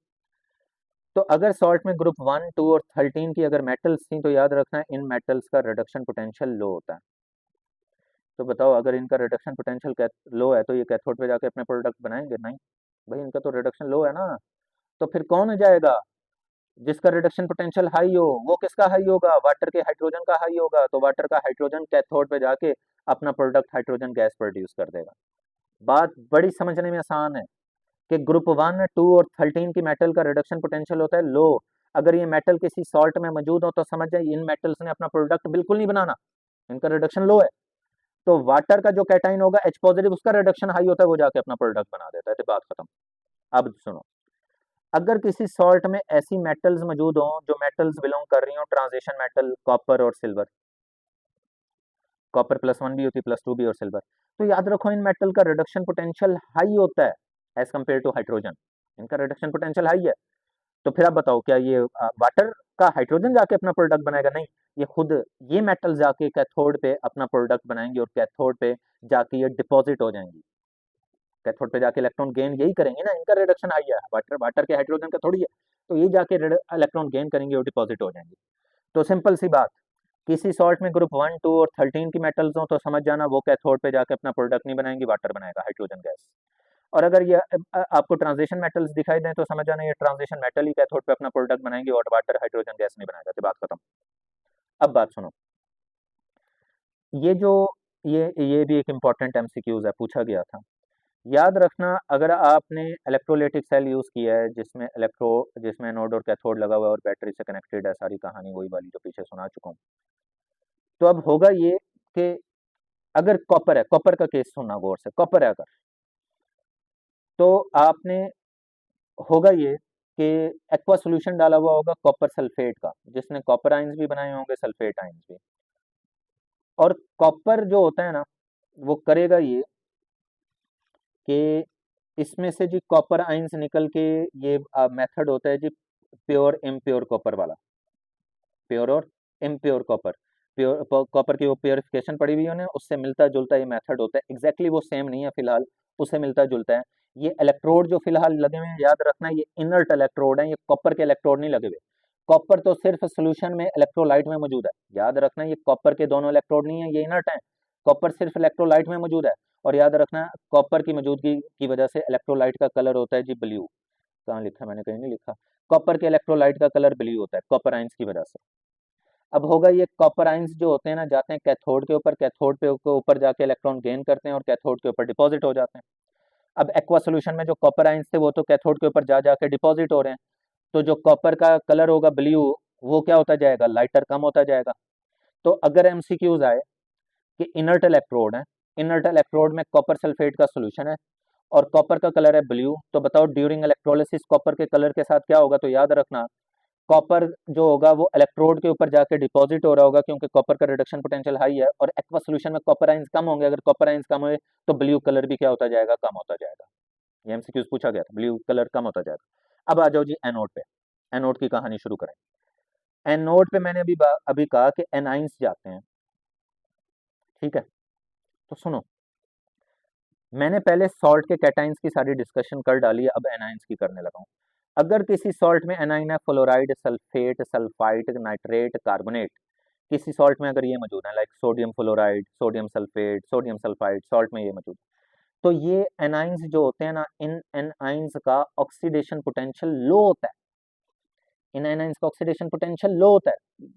तो अगर सॉल्ट में ग्रुप 1, 2 और 13 की अगर मेटल्स थी तो याद रखना इन मेटल्स का रिडक्शन पोटेंशियल लो होता है। तो बताओ, अगर इनका रिडक्शन पोटेंशियल लो है तो ये कैथोड पे जाके अपने प्रोडक्ट बनाएंगे, नहीं भाई, इनका तो रिडक्शन लो है ना। तो फिर कौन जाएगा, जिसका रिडक्शन पोटेंशियल हाई हो। वो किसका हाई होगा, वाटर के हाइड्रोजन का हाई होगा। तो वाटर का हाइड्रोजन कैथोड पे जाके अपना प्रोडक्ट हाइड्रोजन गैस प्रोड्यूस कर देगा। बात बड़ी समझने में आसान है कि ग्रुप 1, 2 और 13 की मेटल का रिडक्शन पोटेंशियल होता है लो। अगर ये मेटल किसी सॉल्ट में मौजूद हो तो समझ जाए इन मेटल्स ने अपना प्रोडक्ट बिल्कुल नहीं बनाना, इनका रिडक्शन लो है। तो वाटर का जो कैटाइन होगा H पॉजिटिव, उसका रिडक्शन हाई होता है, वो जाके अपना प्रोडक्ट बना देता है। तो बात खत्म। अब सुनो, अगर किसी सॉल्ट में ऐसी मेटल्स मौजूद हो जो मेटल्स बिलोंग कर रही हो ट्रांजिशन मेटल, कॉपर और सिल्वर, कॉपर +1 भी होती है, +2 भी और सिल्वर, तो याद रखो इन मेटल का रिडक्शन पोटेंशियल हाई होता है एज कम्पेयर टू हाइड्रोजन, इनका रिडक्शन पोटेंशियल हाई है। तो फिर आप बताओ, क्या ये वाटर का हाइड्रोजन जाके अपना प्रोडक्ट बनाएगा, नहीं, ये खुद ये मेटल जाके कैथोड पे अपना प्रोडक्ट बनाएंगे और कैथोड पे जाके ये डिपॉजिट हो जाएंगी। कैथोड पे जाके इलेक्ट्रॉन गेन यही करेंगे ना, इनका रिडक्शन हाई है, वाटर वाटर के हाइड्रोजन का थोड़ी है। तो ये जाके इलेक्ट्रॉन गेन करेंगे और डिपॉजिट हो जाएंगे। तो सिंपल सी बात, किसी सॉल्ट में ग्रुप 1, 2 और 13 की मेटल्स हो तो समझ जाना वो कैथोड पे जाके अपना प्रोडक्ट नहीं बनाएंगे, वाटर बनाएगा, हाइड्रोजन गैस। और अगर ये आपको ट्रांजिशन मेटल्स दिखाई दें तो समझ जाना ये ट्रांजिशन मेटल ही कैथोड पे अपना प्रोडक्ट बनाएंगे और वाटर हाइड्रोजन गैस नहीं बनाएगा। तो बात खत्म। अब बात सुनो, ये जो ये भी एक इम्पॉर्टेंट एमसीक्यूज है, पूछा गया था। याद रखना, अगर आपने इलेक्ट्रोलाइटिक सेल यूज किया है जिसमें एनोड और कैथोड लगा हुआ है और बैटरी से कनेक्टेड है, सारी कहानी वही वाली जो पीछे सुना चुका हूँ। तो अब होगा ये कि अगर कॉपर है, कॉपर का केस सुनना गौर से, कॉपर है अगर, तो आपने होगा ये कि एक्वा सोल्यूशन डाला हुआ होगा कॉपर सल्फेट का, जिसने कॉपर आयंस भी बनाए होंगे, सल्फेट आयंस भी। और कॉपर जो होता है ना, वो करेगा ये कि इसमें से जी कॉपर आयंस निकल के, ये मेथड होता है जी प्योर इम्प्योर कॉपर वाला, प्योर और इम्प्योर कॉपर। प्योर कॉपर की वो प्योरिफिकेशन पड़ी हुई है, उससे मिलता जुलता ये मेथड होता है। एग्जैक्टली वो सेम नहीं है फिलहाल, उससे मिलता जुलता है। ये इलेक्ट्रोड जो फिलहाल लगे हुए हैं, याद रखना ये इनर्ट इलेक्ट्रोड है, ये कॉपर के इलेक्ट्रोड नहीं लगे हुए। कॉपर तो सिर्फ सोल्यूशन में इलेक्ट्रोलाइट में मौजूद है, याद रखना ये कॉपर के दोनों इलेक्ट्रोड नहीं है, ये इनर्ट है। कॉपर सिर्फ इलेक्ट्रोलाइट में मौजूद है। और याद रखना, कॉपर की मौजूदगी की वजह से इलेक्ट्रोलाइट का कलर होता है जी ब्लू। कहाँ लिखा, मैंने कहीं नहीं लिखा। कॉपर के इलेक्ट्रोलाइट का कलर ब्लू होता है कॉपर आयंस की वजह से। अब होगा ये कॉपर आयंस जो होते हैं ना, जाते हैं कैथोड के ऊपर, कैथोड पे ऊपर जाके इलेक्ट्रॉन गेन करते हैं और कैथोड के ऊपर डिपॉजिट हो जाते हैं। अब एक्वा सोल्यूशन में जो कॉपर आयंस थे वो तो कैथोड के ऊपर जा जाके डिपॉजिट हो रहे हैं। तो जो कॉपर का कलर होगा ब्लू, वो क्या होता जाएगा, लाइटर, कम होता जाएगा। तो अगर एमसीक्यूज आए कि इनर्ट इलेक्ट्रोड है, इनर्ट इलेक्ट्रोड में कॉपर सल्फेट का सोल्यूशन है और कॉपर का कलर है ब्लू, तो बताओ ड्यूरिंग इलेक्ट्रोलिसिस कॉपर के कलर के साथ क्या होगा। तो याद रखना कॉपर जो होगा वो इलेक्ट्रोड के ऊपर जाके डिपॉजिट हो रहा होगा, क्योंकि कॉपर का रिडक्शन पोटेंशियल हाई है, और एक्वा सोल्यूशन में कॉपर आयंस कम होंगे। अगर कॉपर आयंस कम हुए तो ब्लू कलर भी क्या होता जाएगा, कम होता जाएगा। ये एमसीक्यूज पूछा गया था, ब्लू कलर कम होता जाएगा। अब आ जाओ जी एनोड पे, एनोड की कहानी शुरू करें। एनोड पे मैंने अभी कहा कि एनाइंस जाते हैं, ठीक है। तो सुनो, मैंने पहले सॉल्ट के कैटाइंस की सारी डिस्कशन कर डाली है, अब एनाइंस की करने लगा हूं। अगर किसी सॉल्ट में एनाइन है, fluoride, sulphate, sulphite, nitrate, carbonate, किसी सॉल्ट में अगर ये मौजूद है, like sodium fluoride, sodium sulphate, sodium sulphide, salt में ये मौजूद है, तो ये एनाइंस जो होते हैं ना, इन एनाइंस का ऑक्सीडेशन पोटेंशियल लो होता है। इन एनाइंस का ऑक्सीडेशन पोटेंशियल लो होता है।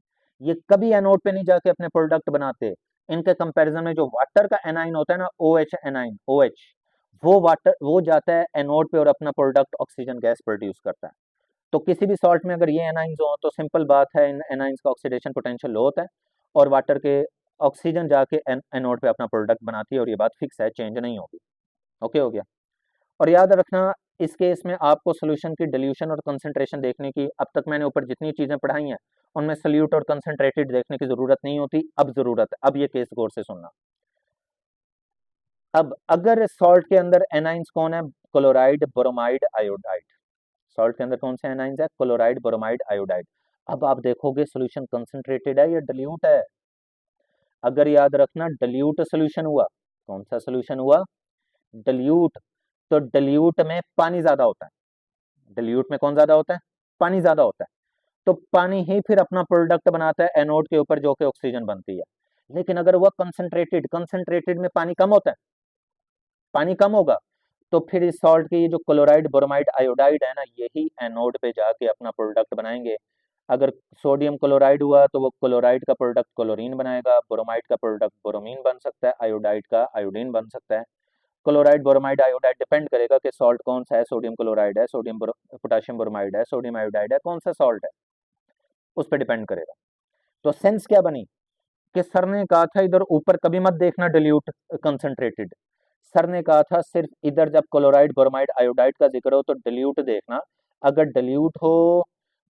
ये कभी एनोड पे नहीं जाके अपने प्रोडक्ट बनाते। इनके कंपैरिजन में जो वाटर का एनाइन होता है ना, OH एनाइन, OH, वो जाता है एनोड पे और अपना प्रोडक्ट ऑक्सीजन गैस प्रोड्यूस करता है। तो किसी भी सॉल्ट में अगर ये एनाइंस हो तो सिंपल बात है, इन एनाइंस का ऑक्सीडेशन पोटेंशियल लो होता है, और वाटर के ऑक्सीजन जाके एनोड पे अपना प्रोडक्ट बनाती है, और ये बात फिक्स है, चेंज नहीं होगी। ओके हो गया। और याद रखना, इस केस में आपको सोल्यूशन की डिल्यूशन और कंसंट्रेशन देखने की, अब तक मैंने ऊपर जितनी चीजें पढ़ाई हैं उनमें सोल्यूट और कंसंट्रेटेड देखने की जरूरत नहीं होती, अब जरूरत है। अब ये केस गौर से सुनना। अब अगर सॉल्ट के अंदर एनाइंस कौन है, क्लोराइड, ब्रोमाइड, आयोडाइड। सॉल्ट के अंदर कौन से एनाइंस है, क्लोराइड, ब्रोमाइड, आयोडाइड। अब आप देखोगे सोल्यूशन कंसंट्रेटेड है या डिल्यूट है। अगर याद रखना डिल्यूट सोल्यूशन हुआ, कौन सा सोल्यूशन हुआ, डिल्यूट, तो डिल्यूट में पानी ज्यादा होता है। डिल्यूट में कौन ज्यादा होता है, पानी ज्यादा होता है। तो पानी ही फिर अपना प्रोडक्ट बनाता है एनोड के ऊपर, जो कि ऑक्सीजन बनती है। लेकिन अगर वह कंसंट्रेटेड, कंसंट्रेटेड में पानी कम होता है, पानी कम होगा, तो फिर इस सॉल्ट के ये जो क्लोराइड, ब्रोमाइड, आयोडाइड है ना, यही एनोड पे जाके अपना प्रोडक्ट बनाएंगे। अगर सोडियम क्लोराइड हुआ तो वो क्लोराइड का प्रोडक्ट क्लोरीन बनाएगा, ब्रोमाइड का प्रोडक्ट ब्रोमीन बन सकता है, आयोडाइड का आयोडीन बन सकता है। क्लोराइड, ब्रोमाइड, आयोडाइड डिपेंड करेगा कि सॉल्ट कौन सा है, सोडियम क्लोराइड है, सोडियम पोटाशियम ब्रोमाइड है, सोडियम आयोडाइड है, कौन सा सॉल्ट है, उस पर डिपेंड करेगा। तो सेंस क्या बनी कि सर ने कहा था इधर ऊपर कभी मत देखना डिल्यूट कंसंट्रेटेड। सर ने कहा था सिर्फ इधर जब क्लोराइड, ब्रोमाइड, आयोडाइड का जिक्र हो तो डिल्यूट देखना। अगर डिल्यूट हो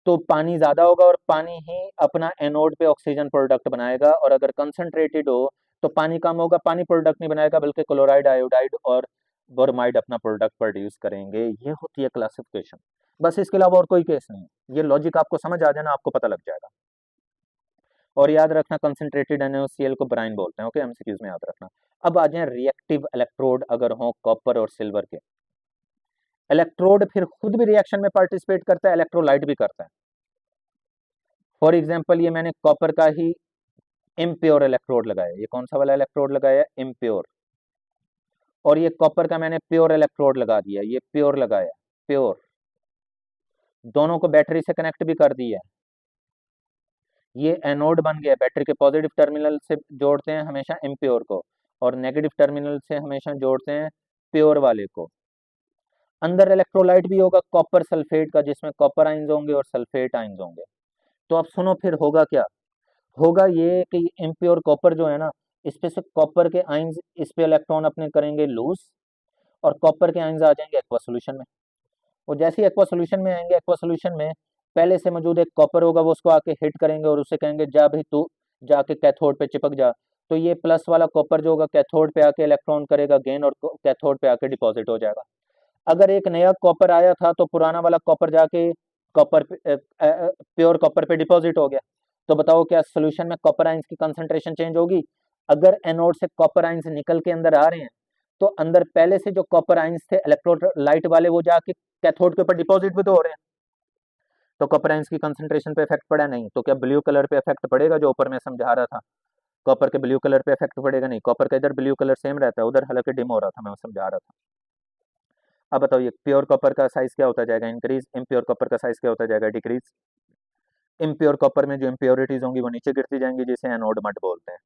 तो पानी ज्यादा होगा, और पानी ही अपना एनोड पे ऑक्सीजन प्रोडक्ट बनाएगा। और अगर कंसंट्रेटेड हो तो पानी कम होगा, पानी प्रोडक्ट नहीं बनाएगा, बल्कि क्लोराइड, आयोडाइड और ब्रोमाइड अपना प्रोडक्ट प्रोड्यूस करेंगे। ये होती है क्लासिफिकेशन, बस इसके अलावा और कोई केस नहीं है। ये लॉजिक आपको समझ आ जाना, आपको पता लग जाएगा। और याद रखना, कंसंट्रेटेड NaOCl को ब्राइन बोलते हैं। ओके, एमसीक्यूज में याद रखना। अब आ जाए रिएक्टिव इलेक्ट्रोड अगर हो कॉपर और सिल्वर के। इलेक्ट्रोड फिर खुद भी रिएक्शन में पार्टिसिपेट करता है, इलेक्ट्रोलाइट भी करता है। फॉर एग्जाम्पल, ये मैंने कॉपर का ही इम्प्योर इलेक्ट्रोड लगाया, ये कौन सा वाला इलेक्ट्रोड लगाया, इम्प्योर। और ये कॉपर का मैंने प्योर इलेक्ट्रोड लगा दिया, ये प्योर लगाया, प्योर। दोनों को बैटरी से कनेक्ट भी कर दिया, ये एनोड बन गया। बैटरी के पॉजिटिव टर्मिनल से जोड़ते हैं हमेशा इम्प्योर को, और नेगेटिव टर्मिनल से हमेशा जोड़ते हैं प्योर वाले को। अंदर इलेक्ट्रोलाइट भी होगा कॉपर सल्फेट का, जिसमें कॉपर आइंस होंगे और सल्फेट आइंस होंगे। तो अब सुनो फिर होगा क्या, होगा ये कि इम्प्योर कॉपर जो है ना, इस पे से कॉपर के आइंस इस पे इलेक्ट्रॉन अपने करेंगे लूज, और कॉपर के आइंस आ जाएंगे एक्वा सोल्यूशन में। और जैसे ही एक्वा सोल्यूशन में आएंगे, एक्वा सोल्यूशन में पहले से मौजूद एक कॉपर होगा, वो उसको आके हिट करेंगे और उससे कहेंगे जा भाई तू जाके कैथोड पे चिपक जा। तो ये प्लस वाला कॉपर जो होगा कैथोड पे आके इलेक्ट्रॉन करेगा गेन, और कैथोड पे आके डिपॉजिट हो जाएगा। अगर एक नया कॉपर आया था तो पुराना वाला कॉपर जाके कॉपर प्योर कॉपर पे डिपॉजिट हो गया। तो बताओ क्या सोल्यूशन में कॉपर आइंस की कंसंट्रेशन चेंज होगी। अगर एनोड से कॉपर आइंस निकल के अंदर आ रहे हैं, तो अंदर पहले से जो कॉपर आइंस थे इलेक्ट्रोलाइट वाले, वो जाके कैथोड के ऊपर डिपॉजिट भी तो हो रहे हैं। तो कॉपर आइंस की कंसंट्रेशन पे इफेक्ट पड़ा नहीं, तो क्या ब्लू कलर पे इफेक्ट पड़ेगा, जो ऊपर मैं समझा रहा था। कॉपर के ब्लू कलर पे इफेक्ट पड़ेगा नहीं, कॉपर का इधर ब्लू कलर सेम रहता है, उधर हालांकि डिम हो रहा था, मैं समझा रहा था। अब बताओ ये प्योर कॉपर का साइज क्या होता जाएगा, इंक्रीज। इम्प्योर कॉपर का साइज क्या होता जाएगा, डिक्रीज। इम्प्योर कॉपर में जो इम्प्योरिटीज होंगी वो नीचे गिरती जाएंगी, जिसे एनोड मट बोलते हैं।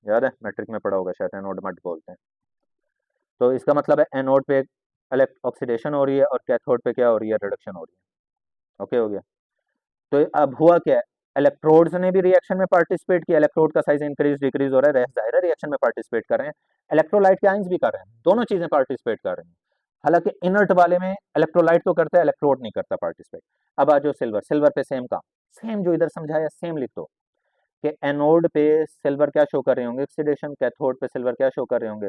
याद है, मैट्रिक में पढ़ा होगा शायद, एनोड मट बोलते हैं। तो इसका मतलब है एनोड पे ऑक्सीडेशन हो रही है, और कैथोड पे क्या हो रही है, रिडक्शन हो रही है। ओके हो गया। तो अब हुआ क्या है, इलेक्ट्रोड्स ने भी रिएक्शन में पार्टिसिपेट किया, इलेक्ट्रोड का साइज इंक्रीज डिक्रीज हो रहा है, जाहिर है रिएक्शन में पार्टिसिपेट कर रहे हैं। इलेक्ट्रोलाइट के आइंस भी कर रहे हैं, दोनों चीजें पार्टिसिपेट कर रही हैं। हालांकि इनर्ट वाले में इलेक्ट्रोलाइट तो करता है, इलेक्ट्रोड नहीं करता पार्टिसिपेट। अब आ जाओ सिल्वर, सिल्वर पे सेम काम, सेम जो इधर समझाया सेम लिख दो कि एनोड पे सिल्वर क्या शो कर रहे होंगे, ऑक्सीडेशन, कैथोड पे सिल्वर क्या शो कर रहे होंगे,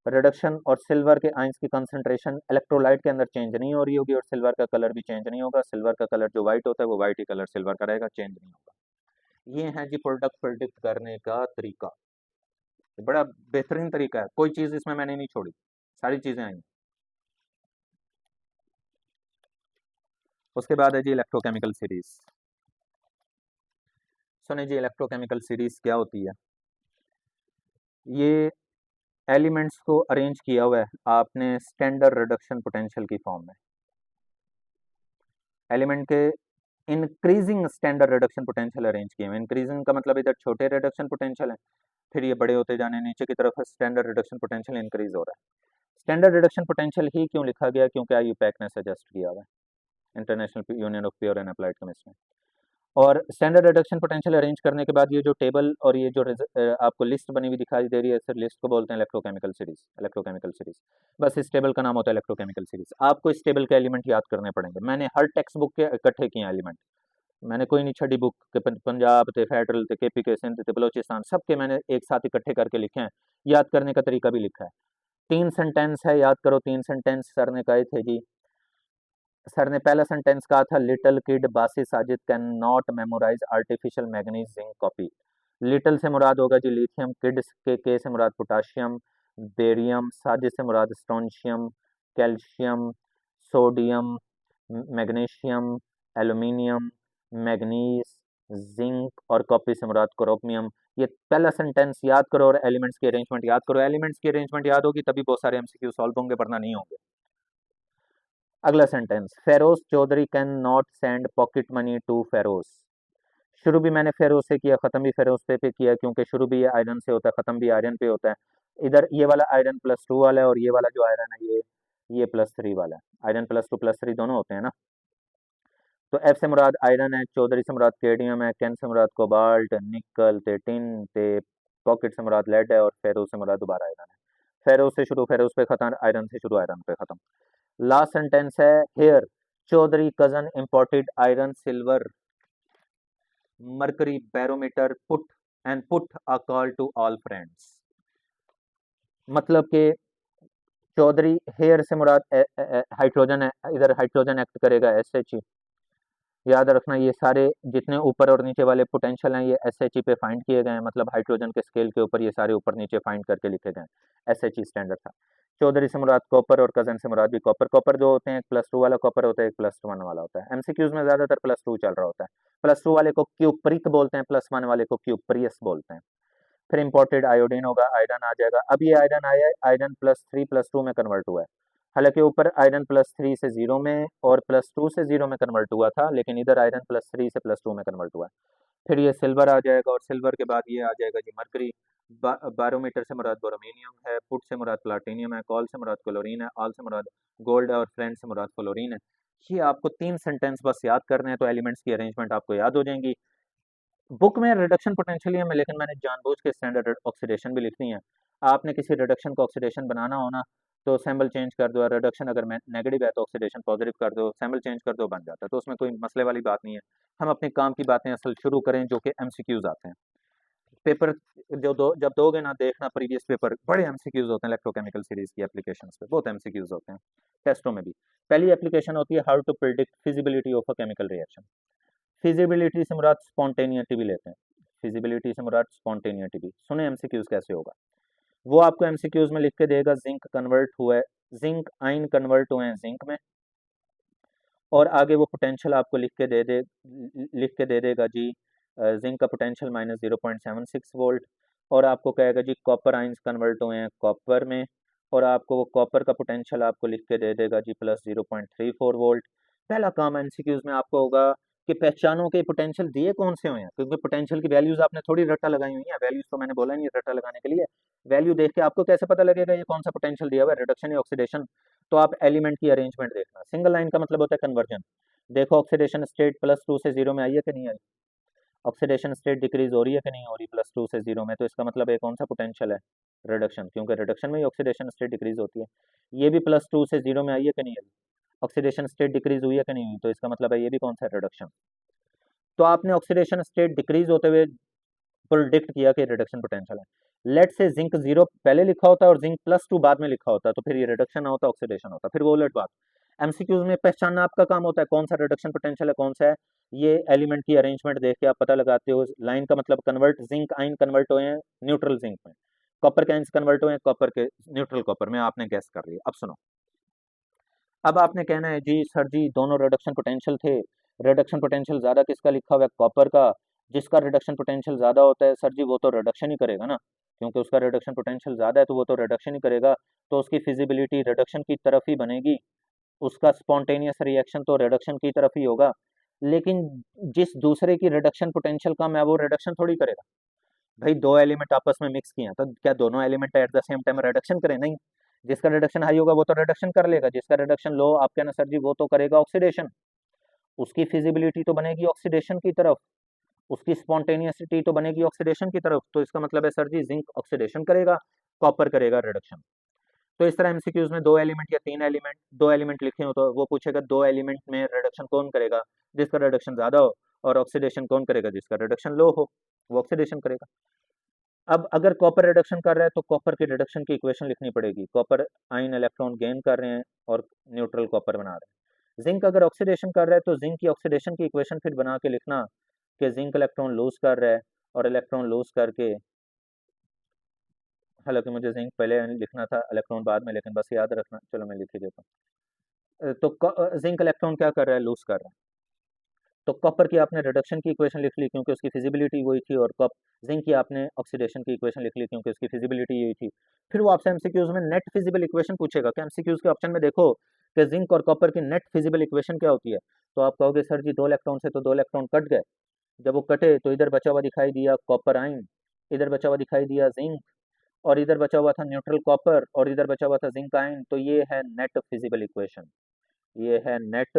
रिडक्शन। और सिल्वर के आयंस की कंसंट्रेशन इलेक्ट्रोलाइट के अंदर चेंज नहीं हो रही होगी, और सिल्वर का कलर भी चेंज नहीं होगा। सिल्वर का कलर जो व्हाइट होता है वो व्हाइट ही कलर सिल्वर का रहेगा, चेंज नहीं होगा। ये है जी प्रोडक्ट प्रिडिक्ट करने का तरीका, बड़ा बेहतरीन तरीका है, कोई चीज इसमें मैंने नहीं छोड़ी, सारी चीजें आई। उसके बाद है जी इलेक्ट्रोकेमिकल सीरीज। सुने जी, इलेक्ट्रोकेमिकल सीरीज क्या होती है। ये एलिमेंट्स को अरेंज किया हुआ है आपने स्टैंडर्ड रिडक्शन पोटेंशियल की फॉर्म में। एलिमेंट के increasing standard reduction potential arrange किए हुए। इंक्रीजिंग का मतलब इधर छोटे रिडक्शन पोटेंशियल है, फिर ये बड़े होते जाने नीचे की तरफ स्टैंडर्ड रिडक्शन पोटेंशियल इंक्रीज हो रहा है। स्टैंडर्ड रिडक्शन पोटेंशियल ही क्यों लिखा गया, क्योंकि आईयूपैक ने सजेस्ट किया हुआ है, international union of pure and applied chemistry. और स्टैंडर्ड रिडक्शन पोटेंशियल अरेंज करने के बाद ये जो टेबल और ये जो आपको लिस्ट बनी हुई दिखाई दे रही है, सर लिस्ट को बोलते हैं इलेक्ट्रोकेमिकल सीरीज। इलेक्ट्रोकेमिकल सीरीज, बस इस टेबल का नाम होता है इलेक्ट्रोकेमिकल सीरीज। आपको इस टेबल के एलिमेंट याद करने पड़ेंगे। मैंने हर टेक्स्ट बुक के इकट्ठे किए एलिमेंट, मैंने कोई नहीं छठी बुक के, पंजाब थे, फेडरल थे, केपी के, सिंध थे, बलोचिस्तान, सबके मैंने एक साथ इकट्ठे करके लिखे हैं। याद करने का तरीका भी लिखा है। 3 सेंटेंस है, याद करो 3 सेंटेंस सर ने कहे थे जी। सर ने पहला सेंटेंस कहा था, लिटिल किड बासी Sajid can not memorise artificial manganese zinc copy. Little से मुराद होगा जी लिथियम, किड के से मुराद पोटाशियम, बेरियम, साजिद से मुराद strontium, calcium, sodium, magnesium, aluminium, manganese, zinc, और कॉपी से मुराद क्रोमियम। ये पहला सेंटेंस याद करो और एलिमेंट्स की अरेंजमेंट याद करो। एलिमेंट्स की अरेंजमेंट याद होगी तभी बहुत सारे एमसीक्यू सॉल्व होंगे, वरना नहीं होंगे। अगला sentence, Feroz Chaudhary can not send pocket money to Feroz. शुरू भी मैंने फेरोज से किया, खत्म भी फेरोज पे किया, क्योंकि शुरू भी ये आयरन से होता है, खत्म भी आयरन पे होता है। इधर ये वाला आयरन +2 वाला है, और ये वाला जो आयरन है ये +3 वाला है। आयरन +2 +3 दोनों होते हैं ना। तो एफ से मुराद आयरन है, चौधरी से मुराद केडियम है, कैन से मुराद कोबाल्ट, निकल ते टिन ते, पॉकेट से मुराद लेड है, और फेरोज से मुराद दोबारा आयरन है। फेरोज से शुरू, फेरोज पे खत्म, आयरन से शुरू, आयरन पे खत्म। लास्ट सेंटेंस है, hair Chaudhary cousin imported iron silver mercury barometer put and put a call to all friends. मतलब कि चौधरी, हेयर से मुराद हाइड्रोजन है, इधर हाइड्रोजन एक्ट करेगा SH। याद रखना ये सारे जितने ऊपर और नीचे वाले पोटेंशियल हैं ये SH पे फाइंड किए गए हैं, मतलब हाइड्रोजन के स्केल के ऊपर ये सारे ऊपर नीचे फाइंड करके लिखे गए हैं। SH स्टैंडर्ड था। चौधरी से मुराद कॉपर और कजन से मुराद भी कॉपर। कॉपर जो होते हैं, एक +2 वाला कॉपर होता है, एक +1 वाला होता है। एमसीक्यूज में ज्यादातर +2 चल रहा होता है। +2 वाले को क्यूप्रिक बोलते हैं, +1 वाले को क्यूप्रियस बोलते हैं। फिर इंपोर्टेड आयोडीन होगा, आयरन आ जाएगा। अब ये आयरन आया है, आयरन +3 +2 में कन्वर्ट हुआ है। हालांकि ऊपर आयरन +3 से 0 में और +2 से 0 में कन्वर्ट हुआ था, लेकिन इधर आयरन +3 से +2 में कन्वर्ट हुआ है। फिर ये सिल्वर आ जाएगा, और सिल्वर के बाद ये आ जाएगा जी मरकरी। बारोमीटर से मुराद बोरोमीनियम है, पुट से मुराद प्लाटिनियम है, कॉल से मुराद क्लोरीन है, ऑल से मुराद गोल्ड है, और फ्रेंड से मुराद फ्लोरीन है। ये आपको 3 सेंटेंस बस याद करने हैं, तो एलिमेंट्स की अरेंजमेंट आपको याद हो जाएंगी। बुक में रिडक्शन पोटेंशियल ही है, लेकिन मैंने जानबूझ के स्टैंडर्ड ऑक्सीडेशन भी लिखनी है। आपने किसी रिडक्शन को ऑक्सीडेशन बनाना हो ना, तो सैम्बल चेंज कर दो, रिडक्शन अगर नेगेटिव है तो ऑक्सीडेशन पॉजिटिव कर दो, सैम्बल चेंज कर दो, बन जाता है। तो उसमें कोई मसले वाली बात नहीं है। हम अपने काम की बातें असल शुरू करें, जो कि एमसीक्यूज आते हैं। पेपर जब दोगे ना, देखना प्रीवियस पेपर, बड़े एमसीक्यूज होते हैं इलेक्ट्रोकेमिकल सीरीज की एप्लीकेशंस पे, बहुत एमसीक्यूज होते हैं टेस्टों में भी। पहली एप्लीकेशन होती है how to predict feasibility of a chemical reaction. Feasibility से मुराद स्पॉन्टेनियटी भी लेते हैं। फिजिबिलिटी से मुराद स्पॉन्टेनियटी भी। सुने एमसीक्यूज कैसे होगा, वो आपको एमसीक्यूज में लिख के देगा, जिंक कन्वर्ट हुआ है, जिंक आयन कन्वर्ट हुए हैं जिंक में, और आगे वो पोटेंशियल आपको लिख के दे देगा जी, जिंक का पोटेंशियल -0.76 वोल्ट, और आपको कहेगा जी कॉपर आयंस कन्वर्ट हुए हैं कॉपर में, और आपको वो कॉपर का पोटेंशियल आपको लिख के दे देगा जी +0.34 वोल्ट। पहला काम एमसीक्यूज में आपको होगा कि पहचानो के पोटेंशियल दिए कौन से हुए हैं, क्योंकि पोटेंशियल की वैल्यूज आपने थोड़ी रट्टा लगाई हुई है। वैल्यूज तो मैंने बोला नहीं रट्टा लगाने के लिए। वैल्यू देख के आपको कैसे पता लगेगा ये कौन सा पोटेंशियल दिया हुआ है, रिडक्शन या ऑक्सीडेशन। तो आप एलिमेंट की अरेंजमेंट देखना। सिंगल लाइन का मतलब होता है कन्वर्जन। देखो ऑक्सीडेशन स्टेट +2 से 0 में आई है कि नहीं आई, ऑक्सीडेशन स्टेट डिक्रीज हो रही है कि नहीं हो रही +2 से 0 में, तो इसका मतलब है कौन सा पोटेंशियल है, रिडक्शन, क्योंकि रिडक्शन में ही ऑक्सीडेशन स्टेट डिक्रीज होती है। ये भी +2 से 0 में आई है कि नहीं आई, ऑक्सीडेशन स्टेट डिक्रीज हुई है कि नहीं हुई, तो इसका मतलब है ये भी कौन सा है, रिडक्शन। तो आपने ऑक्सीडेशन स्टेट डिक्रीज होते हुए प्रोडिक्ट किया कि रिडक्शन पोटेंशियल है। लेट से जिंक 0 पहले लिखा होता है और जिंक +2 बाद में लिखा होता है, तो फिर ये रिडक्शन ना होता, ऑक्सीडेशन होता, फिर वो उलट बात। एमसीक्यूज में पहचानना आपका काम होता है कौन सा रिडक्शन पोटेंशियल है कौन सा है। ये एलिमेंट की अरेंजमेंट देख के आप पता लगाते हो। लाइन का मतलब कन्वर्ट, जिंक आयन कन्वर्ट हुए हैं न्यूट्रल जिंक में, कॉपर के आयंस कन्वर्ट हुए हैं कॉपर के न्यूट्रल कॉपर में, आपने गैस कर लिया। अब सुनो, अब आपने कहना है जी सर जी दोनों रिडक्शन पोटेंशियल थे, रिडक्शन पोटेंशियल ज्यादा किसका लिखा हुआ है, कॉपर का। जिसका रिडक्शन पोटेंशियल ज्यादा होता है सर जी वो तो रिडक्शन ही करेगा ना, क्योंकि उसका रिडक्शन पोटेंशियल ज्यादा है तो वो तो रिडक्शन ही करेगा, तो उसकी फिजिबिलिटी रिडक्शन की तरफ ही बनेगी, उसका स्पॉन्टेनियस रिएक्शन तो रिडक्शन की तरफ ही होगा। लेकिन जिस दूसरे की रिडक्शन पोटेंशियल कम है वो रिडक्शन थोड़ी करेगा। भाई दो एलिमेंट आपस में मिक्स किए हैं तो क्या दोनों element at the same time reduction करें, नहीं। जिसका रिडक्शन हाई होगा वो तो रिडक्शन कर लेगा, जिसका रिडक्शन लो आप कहना सर जी वो तो करेगा ऑक्सीडेशन, उसकी फिजिबिलिटी तो बनेगी ऑक्सीडेशन की तरफ, उसकी स्पॉन्टेनियसिटी तो बनेगी ऑक्सीडेशन की तरफ, तो इसका मतलब है सर जी जिंक ऑक्सीडेशन करेगा, कॉपर करेगा रिडक्शन। तो इस तरह एमसीक्यूज में 2 एलिमेंट या 3 एलिमेंट, 2 एलिमेंट लिखे हो तो वो पूछेगा 2 एलिमेंट में रिडक्शन कौन करेगा, जिसका रिडक्शन ज्यादा हो, और ऑक्सीडेशन कौन करेगा, जिसका रिडक्शन लो हो, वो ऑक्सीडेशन करेगा। अब अगर कॉपर रिडक्शन कर रहा है तो कॉपर की रिडक्शन की इक्वेशन लिखनी पड़ेगी, कॉपर आयन इलेक्ट्रॉन गेन कर रहे हैं और न्यूट्रल कॉपर बना रहे हैं। जिंक अगर ऑक्सीडेशन कर रहा है तो जिंक की ऑक्सीडेशन की इक्वेशन फिर बना के लिखना कि जिंक इलेक्ट्रॉन लूज कर रहा है और इलेक्ट्रॉन लूज करके, हालांकि मुझे जिंक पहले लिखना था इलेक्ट्रॉन बाद में, लेकिन बस याद रखना, चलो मैं लिख ही देता हूँ। तो जिंक इलेक्ट्रॉन क्या कर रहा है, लूज कर रहा है, तो कॉपर की आपने रिडक्शन की इक्वेशन लिख ली क्योंकि उसकी फिजिबिलिटी वही थी, और कप जिंक की आपने ऑक्सीडेशन की इक्वेशन लिख ली क्योंकि उसकी फिजिबिलिटी यही थी। फिर वो आपसे एमसीक्यूज में नेट फिजिबल इक्वेशन पूछेगा कि एमसीक्यूज के ऑप्शन में देखो कि जिंक और कॉपर की नेट फिजिबल इक्वेशन क्या होती है, तो आप कहोगे सर जी 2 इलेक्ट्रॉन से तो 2 इलेक्ट्रॉन कट गए, जब वो कटे तो इधर बचा हुआ दिखाई दिया कॉपर आइन, इधर बचा हुआ दिखाई दिया जिंक, और इधर बचा हुआ था न्यूट्रल कॉपर, और इधर बचा हुआ था जिंक आइन, तो ये है नेट फिजिबल इक्वेशन, ये है नेट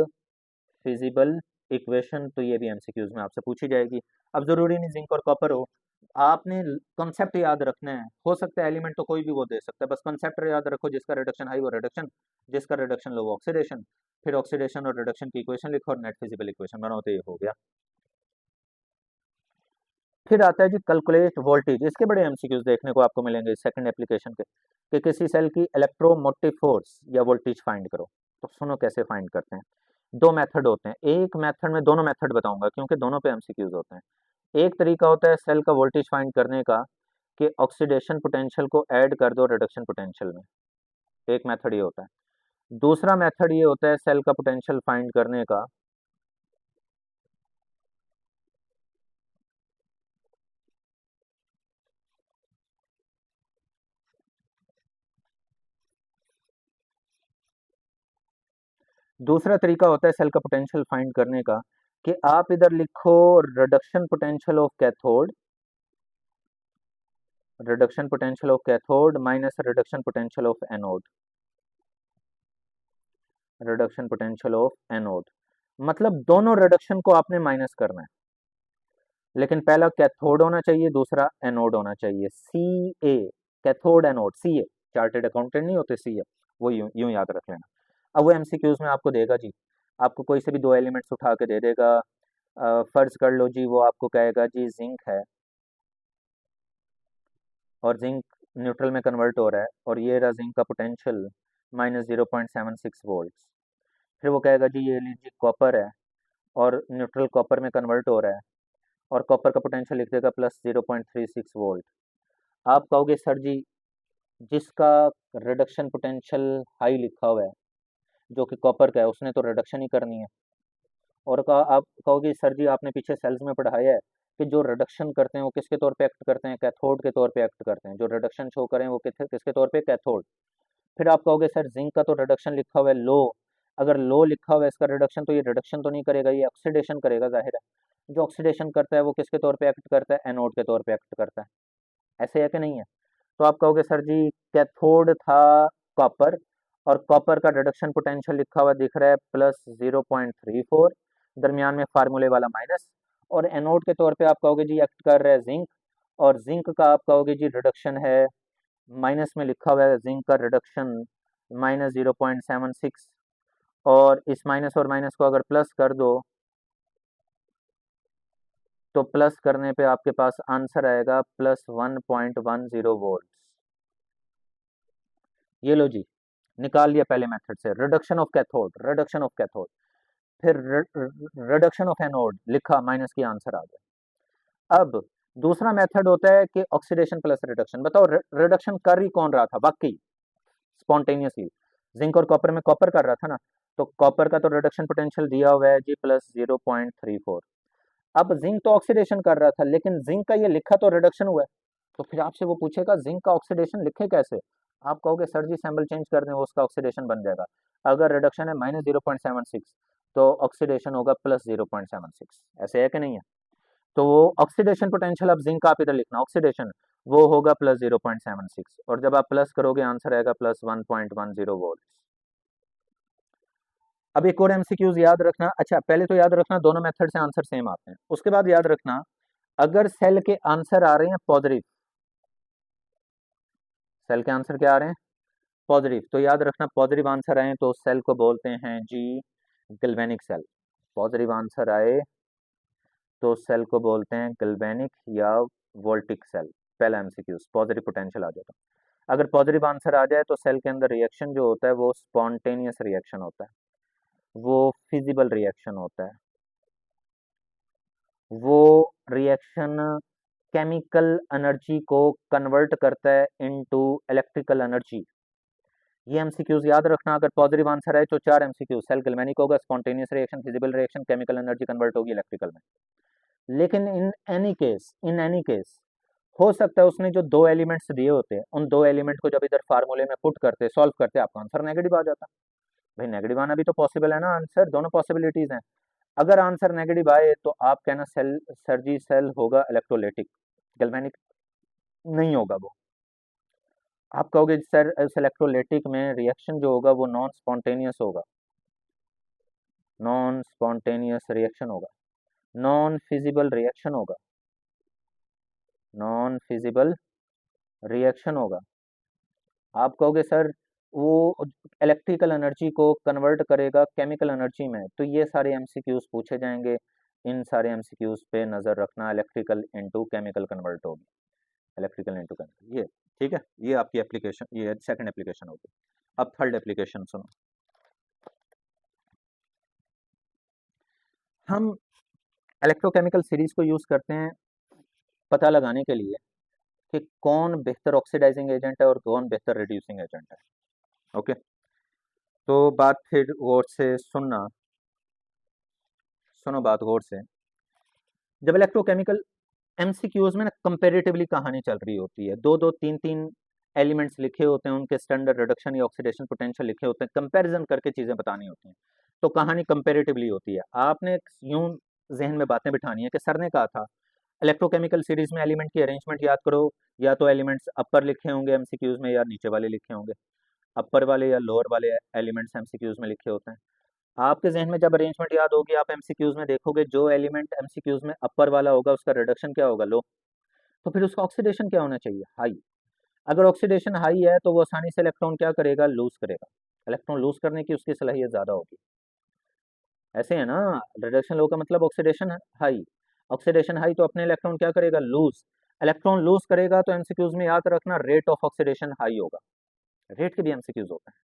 फिजिबल इक्वेशन। तो ये भी एमसीक्यूज में आपसे पूछी जाएगी। अब जरूरी नहीं जिंक और कॉपर हो, आपने कॉन्सेप्ट याद रखना है, हो सकता है एलिमेंट तो कोई भी वो दे सकता है, बस कॉन्सेप्ट याद रखो, जिसका रिडक्शन हाई वो रिडक्शन, जिसका रिडक्शन लो वो ऑक्सीडेशन, फिर ऑक्सीडेशन और रिडक्शन की इक्वेशन लिखो और नेट फिजिबल इक्वेशन बनाओ, तो ये हो गया। फिर आता है जी कैलकुलेट वोल्टेज, इसके बड़े एमसीक्यूज देखने को आपको मिलेंगे सेकंड एप्लीकेशन के, कि किसी सेल की इलेक्ट्रोमोटिव फोर्स या वोल्टेज फाइंड करो। तो सुनो कैसे फाइंड करते हैं, दो मेथड होते हैं, एक मेथड में दोनों मेथड बताऊंगा क्योंकि दोनों पे एमसीक्यूज होते हैं। एक तरीका होता है सेल का वोल्टेज फाइंड करने का कि ऑक्सीडेशन पोटेंशियल को ऐड कर दो रिडक्शन पोटेंशियल में, एक मेथड ये होता है। दूसरा मेथड ये होता है सेल का पोटेंशियल फाइंड करने का, दूसरा तरीका होता है सेल का पोटेंशियल फाइंड करने का कि आप इधर लिखो reduction potential of cathode, reduction potential of cathode minus reduction potential of anode, reduction potential of anode, मतलब दोनों रिडक्शन को आपने माइनस करना है, लेकिन पहला कैथोड होना चाहिए दूसरा एनोड होना चाहिए, सी ए, कैथोड एनोड सी ए, चार्टेड अकाउंटेंट नहीं होते सी ए, वो यूं यूं याद रख लेना। अब वो एमसीक्यूज में आपको देगा जी, आपको कोई से भी 2 एलिमेंट्स उठा के दे देगा, फर्ज कर लो जी वो आपको कहेगा जी जिंक है और जिंक न्यूट्रल में कन्वर्ट हो रहा है, और ये रहा जिंक का पोटेंशियल -0.76 वोल्ट। फिर वो कहेगा जी ये लीजिए कॉपर है और न्यूट्रल कॉपर में कन्वर्ट हो रहा है, और कॉपर का पोटेंशियल लिख देगा +0.36 वोल्ट। आप कहोगे सर जी जिसका रिडक्शन पोटेंशियल हाई लिखा हुआ है जो कि कॉपर का है उसने तो रिडक्शन ही करनी है, और आप कहोगे सर जी आपने पीछे सेल्स में पढ़ाया है कि जो रिडक्शन करते हैं वो किसके तौर पे एक्ट करते हैं, कैथोड के तौर पे एक्ट करते हैं, जो रिडक्शन शो करें वो किसके तौर पे, कैथोड। फिर आप कहोगे सर जिंक का तो रिडक्शन लिखा हुआ है लो, अगर लो लिखा हुआ है इसका रिडक्शन तो ये रिडक्शन तो नहीं करेगा, ये ऑक्सीडेशन करेगा, जाहिर है जो ऑक्सीडेशन करता है वो किसके तौर पे एक्ट करता है, एनोड के तौर पे एक्ट करता है, ऐसे है कि नहीं है। तो आप कहोगे सर जी कैथोड था कॉपर, और कॉपर का रिडक्शन पोटेंशियल लिखा हुआ दिख रहा है +0.34, दरमियान में फार्मूले वाला माइनस, और एनोड के तौर पे आप कहोगे जी एक्ट कर रहा है जिंक, और जिंक का आप कहोगे जी रिडक्शन है माइनस में लिखा हुआ है जिंक का रिडक्शन -0.76, और इस माइनस और माइनस को अगर प्लस कर दो तो प्लस करने पे आपके पास आंसर आएगा +1.10 वोल्ट। ये लो जी, निकाल लिया पहले मेथड से reduction of cathode, reduction of cathode. फिर रिडक्शन ऑफ एनोड लिखा, माइनस की आंसर आ गया। अब दूसरा मेथड होता है कि ऑक्सीडेशन प्लस रिडक्शन। बताओ रिडक्शन कर ही कौन रहा था वाकई स्पॉन्टेनियसली? जिंक और कॉपर में कॉपर कर रहा था ना, तो कॉपर का तो रिडक्शन पोटेंशियल दिया हुआ है जी +0.34। अब जिंक तो ऑक्सीडेशन कर रहा था, लेकिन जिंक का ये लिखा तो रिडक्शन हुआ है, तो फिर आपसे वो पूछेगा जिंक का ऑक्सीडेशन लिखे कैसे? आप कहोगे सर जी सैम्पल चेंज कर दें वो उसका ऑक्सीडेशन बन जाएगा। अगर रिडक्शन है -0.76 तो ऑक्सीडेशन होगा +0.76। ऐसे है कि नहीं है? तो वो ऑक्सीडेशन पोटेंशियल, अब जिंक का आप इधर लिखना ऑक्सीडेशन, वो होगा +0.76, और जब आप प्लस करोगे आंसर आएगा +1.10 वोल्ट। अब एक और एमसीक्यूज याद रखना। अच्छा पहले तो याद रखना दोनों मेथड से आंसर सेम आते हैं, उसके बाद याद रखना अगर सेल के आंसर आ रहे हैं पॉजिटिव, सेल के आंसर क्या आ रहे हैं पॉजिटिव, तो याद रखना पॉजिटिव आंसर आए तो सेल को बोलते हैं जी गैल्वेनिक सेल। पॉजिटिव आंसर आए तो सेल को बोलते हैं गैल्वेनिक या वोल्टिक सेल। पहला एमसीक्यूज पॉजिटिव पोटेंशियल आ जाता है। अगर पॉजिटिव आंसर आ जाए तो सेल के अंदर रिएक्शन जो होता है वो स्पॉन्टेनियस रिएक्शन होता है, वो फिजिबल रिएक्शन होता है, वो रिएक्शन केमिकल एनर्जी को कन्वर्ट करता है इनटू इलेक्ट्रिकल एनर्जी। ये एमसीक्यूज याद रखना। अगर पॉजिटिव आंसर है तो 4 एमसीक्यूज, सेल गैल्वेनिक होगा, spontaneous reaction, feasible reaction, chemical energy convert होगी इलेक्ट्रिकल में। लेकिन इन एनी केस हो सकता है उसने जो दो एलिमेंट्स दिए होते हैं उन दो एलिमेंट को जब इधर फार्मूले में पुट करते सॉल्व करते आपका आंसर नेगेटिव आ जाता। भाई नेगेटिव आना भी तो पॉसिबल है ना आंसर, दोनों पॉसिबिलिटीज हैं। अगर आंसर नेगेटिव आए तो आप कहना सेल सर्जी सेल होगा इलेक्ट्रोलाइटिक, गैल्वेनिक नहीं होगा वो। आप कहोगे सर इस इलेक्ट्रोलाइटिक में रिएक्शन जो होगा वो नॉन स्पॉन्टेनियस होगा, नॉन स्पॉन्टेनियस रिएक्शन होगा, नॉन फिजिबल रिएक्शन होगा, नॉन फिजिबल रिएक्शन होगा। आप कहोगे सर वो इलेक्ट्रिकल एनर्जी को कन्वर्ट करेगा केमिकल एनर्जी में, तो ये सारे एमसीक्यूज पूछे जाएंगे। इन सारे एमसीक्यूज पे नज़र रखना, इलेक्ट्रिकल इनटू केमिकल कन्वर्ट होगी, इलेक्ट्रिकल इनटू केमिकल ये। ठीक है, ये आपकी एप्लीकेशन, ये सेकंड एप्लीकेशन होगी। अब थर्ड एप्लीकेशन सुनो। हम इलेक्ट्रोकेमिकल सीरीज को यूज़ करते हैं पता लगाने के लिए कि कौन बेहतर ऑक्सीडाइजिंग एजेंट है और कौन बेहतर रिड्यूसिंग एजेंट है। ओके, तो बात फिर गौर से सुनना, सुनो बात गौर से। जब इलेक्ट्रोकेमिकल एमसीक्यूज में ना कंपेरेटिवली कहानी चल रही होती है, दो दो तीन तीन एलिमेंट्स लिखे होते हैं, उनके स्टैंडर्ड रिडक्शन या ऑक्सीडेशन पोटेंशियल लिखे होते हैं, कंपैरिजन करके चीज़ें बतानी होती हैं, तो कहानी कंपेरेटिवली होती है। आपने यूं जहन में बातें बिठानी है कि सर ने कहा था इलेक्ट्रोकेमिकल सीरीज में एलिमेंट की अरेंजमेंट याद करो, या तो एलिमेंट्स अपर लिखे होंगे एमसीक्यूज में या नीचे वाले लिखे होंगे, अपर वाले या लोअर वाले एलिमेंट्स एमसीक्यूज में लिखे होते हैं। आपके जहन में जब अरेंजमेंट याद होगी आप एमसीक्यूज में देखोगे जो एलिमेंट एमसीक्यूज में अपर वाला होगा उसका रिडक्शन क्या होगा, लो, तो फिर उसका ऑक्सीडेशन क्या होना चाहिए, हाई। अगर ऑक्सीडेशन हाई है तो वो आसानी से इलेक्ट्रॉन क्या करेगा, लूज करेगा, इलेक्ट्रॉन लूज करने की उसकी सलाहियत ज़्यादा होगी। ऐसे है ना, रिडक्शन लो का मतलब ऑक्सीडेशन हाई, ऑक्सीडेशन हाई तो अपने इलेक्ट्रॉन क्या करेगा, लूज, इलेक्ट्रॉन लूज करेगा तो एमसीक्यूज में याद रखना रेट ऑफ ऑक्सीडेशन हाई होगा। रेट के भी एमसीक्यूज होते हैं,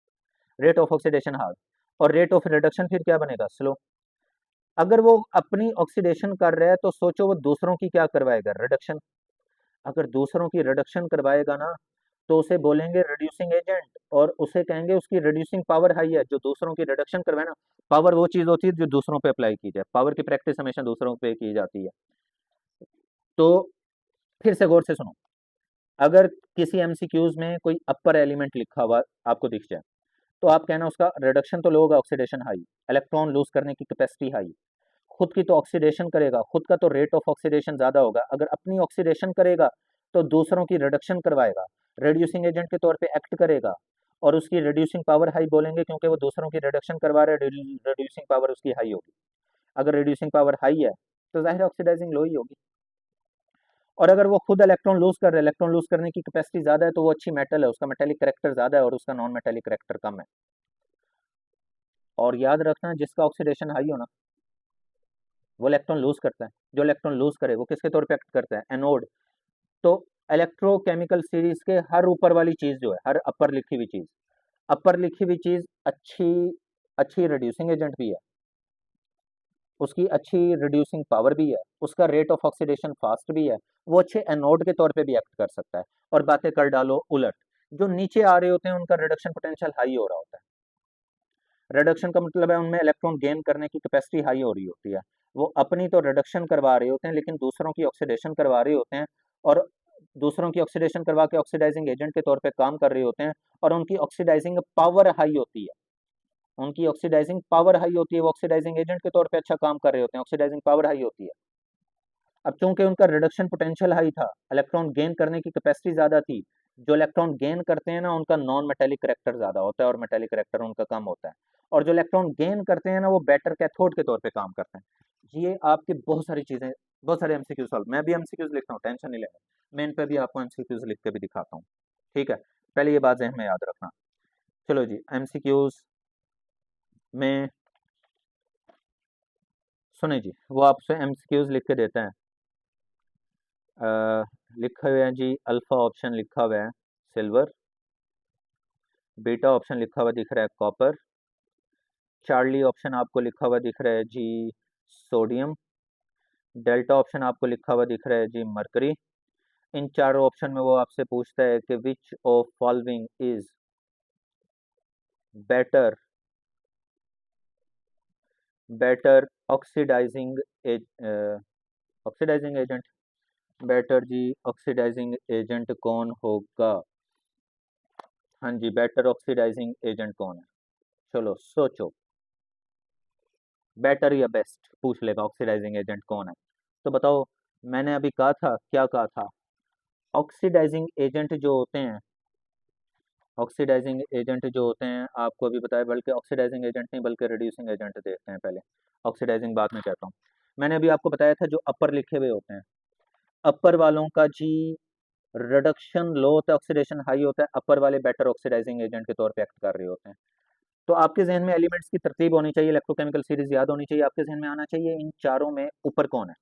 रेट ऑफ ऑक्सीडेशन हाई, और रेट ऑफ रिडक्शन फिर क्या बनेगा, स्लो। अगर वो अपनी ऑक्सीडेशन कर रहा है तो सोचो वो दूसरों की क्या करवाएगा, रिडक्शन। अगर दूसरों की रिडक्शन करवाएगा ना तो उसे बोलेंगे रिड्यूसिंग एजेंट, और उसे कहेंगे उसकी रिड्यूसिंग पावर हाई है। जो दूसरों की रिडक्शन करवाए ना, पावर वो चीज होती है जो दूसरों पे अप्लाई की जाए, पावर की प्रैक्टिस हमेशा दूसरों पे की जाती है। तो फिर से गौर से सुनो, अगर किसी एमसीक्यूज में कोई अपर एलिमेंट लिखा हुआ आपको दिख जाए तो आप कहना उसका रिडक्शन तो लो होगा, ऑक्सीडेशन हाई, इलेक्ट्रॉन लूज करने की कैपेसिटी हाई, खुद की तो ऑक्सीडेशन करेगा, खुद का तो रेट ऑफ ऑक्सीडेशन ज्यादा होगा, अगर अपनी ऑक्सीडेशन करेगा तो दूसरों की रिडक्शन करवाएगा, रिड्यूसिंग एजेंट के तौर पे एक्ट करेगा, और उसकी रिड्यूसिंग पावर हाई बोलेंगे क्योंकि वो दूसरों की रिडक्शन करवा रहा है, रिड्यूसिंग पावर उसकी हाई होगी। अगर रिड्यूसिंग पावर हाई है तो जाहिर ऑक्सीडाइजिंग लो ही होगी। और अगर वो खुद इलेक्ट्रॉन लूज कर रहा है, इलेक्ट्रॉन लूज करने की कैपेसिटी ज्यादा है, तो वो अच्छी मेटल है, उसका मेटेलिक करेक्टर ज्यादा है और उसका नॉन मेटेलिक करेक्टर कम है। और याद रखना, जिसका ऑक्सीडेशन हाई हो ना, वो इलेक्ट्रॉन लूज करता है। जो इलेक्ट्रॉन लूज करे वो किसके तौर पे एक्ट करता है? एनोड। तो इलेक्ट्रोकेमिकल सीरीज के हर ऊपर वाली चीज जो है, हर अपर लिखी हुई चीज, अपर लिखी हुई चीज अच्छी अच्छी रिड्यूसिंग एजेंट भी है, उसकी अच्छी रिड्यूसिंग पावर भी है, उसका रेट ऑफ ऑक्सीडेशन फास्ट भी है, वो अच्छे एनोड के तौर पे भी एक्ट कर सकता है। और बातें कर डालो उलट, जो नीचे आ रहे होते हैं उनका रिडक्शन पोटेंशियल हाई हो रहा होता है। रिडक्शन का मतलब है उनमें इलेक्ट्रॉन गेन करने की कैपेसिटी हाई हो रही होती है। वो अपनी तो रिडक्शन करवा रहे होते हैं, लेकिन दूसरों की ऑक्सीडेशन करवा रहे होते हैं, और दूसरों की ऑक्सीडेशन करवा के ऑक्सीडाइजिंग एजेंट के तौर पे काम कर रहे होते हैं, और उनकी ऑक्सीडाइजिंग पावर हाई होती है। उनकी ऑक्सीडाइजिंग पावर हाई होती है, वो ऑक्सीडाइजिंग एजेंट के तौर पे अच्छा काम कर रहे होते हैं, ऑक्सीडाइजिंग पावर हाई होती है। अब चूंकि उनका रिडक्शन पोटेंशियल हाई था, इलेक्ट्रॉन गेन करने की कैपेसिटी ज्यादा थी, जो इलेक्ट्रॉन गेन करते हैं ना, उनका नॉन मेटेलिक करेक्टर ज्यादा होता है और मेटेलिक करेक्टर उनका कम होता है। और जो इलेक्ट्रॉन गेन करते हैं ना, वो बेटर कैथोड के तौर पे काम करते हैं। ये आपकी बहुत सारी चीजें, बहुत सारे एमसीक्यू सॉल्व, मैं भी एमसीक्यूज लिखता हूँ, टेंशन नहीं लेना, मैं इन पे भी आपको एमसीक्यूज लिख के भी दिखाता हूँ। ठीक है, पहले ये बात जहन में याद रखना। चलो जी, एमसीक्यूज में सुने जी, वो आपसे एमसीक्यूज लिख के देते हैं। लिखा हुआ है जी, अल्फा ऑप्शन लिखा हुआ है सिल्वर, बीटा ऑप्शन लिखा हुआ दिख रहा है कॉपर, चार्ली ऑप्शन आपको लिखा हुआ दिख रहा है जी सोडियम, डेल्टा ऑप्शन आपको लिखा हुआ दिख रहा है जी मरकरी। इन चारों ऑप्शन में वो आपसे पूछता है कि which of following is better better oxidising oxidising agent, better जी ऑक्सीडाइजिंग एजेंट कौन होगा? हाँ जी, बेटर ऑक्सीडाइजिंग एजेंट कौन है? चलो सोचो, बेटर या बेस्ट पूछ लेगा, ऑक्सीडाइजिंग एजेंट कौन है? तो बताओ, मैंने अभी कहा था, क्या कहा था? ऑक्सीडाइजिंग एजेंट जो होते हैं, ऑक्सीडाइजिंग एजेंट जो होते हैं, आपको अभी बताया, बल्कि ऑक्सीडाइजिंग एजेंट नहीं बल्कि रिड्यूसिंग एजेंट देखते हैं पहले, ऑक्सीडाइजिंग बाद में कहता हूँ। मैंने अभी आपको बताया था जो अपर लिखे हुए होते हैं, अपर वालों का जी रिडक्शन लो होता है, ऑक्सीडेशन हाई होता है, अपर वाले बेटर ऑक्सीडाइजिंग एजेंट के तौर पे एक्ट कर रहे होते हैं। तो आपके जहन में एलिमेंट्स की तरतीब होनी चाहिए, इलेक्ट्रोकेमिकल सीरीज याद होनी चाहिए, आपके जहन में आना चाहिए इन चारों में ऊपर कौन है,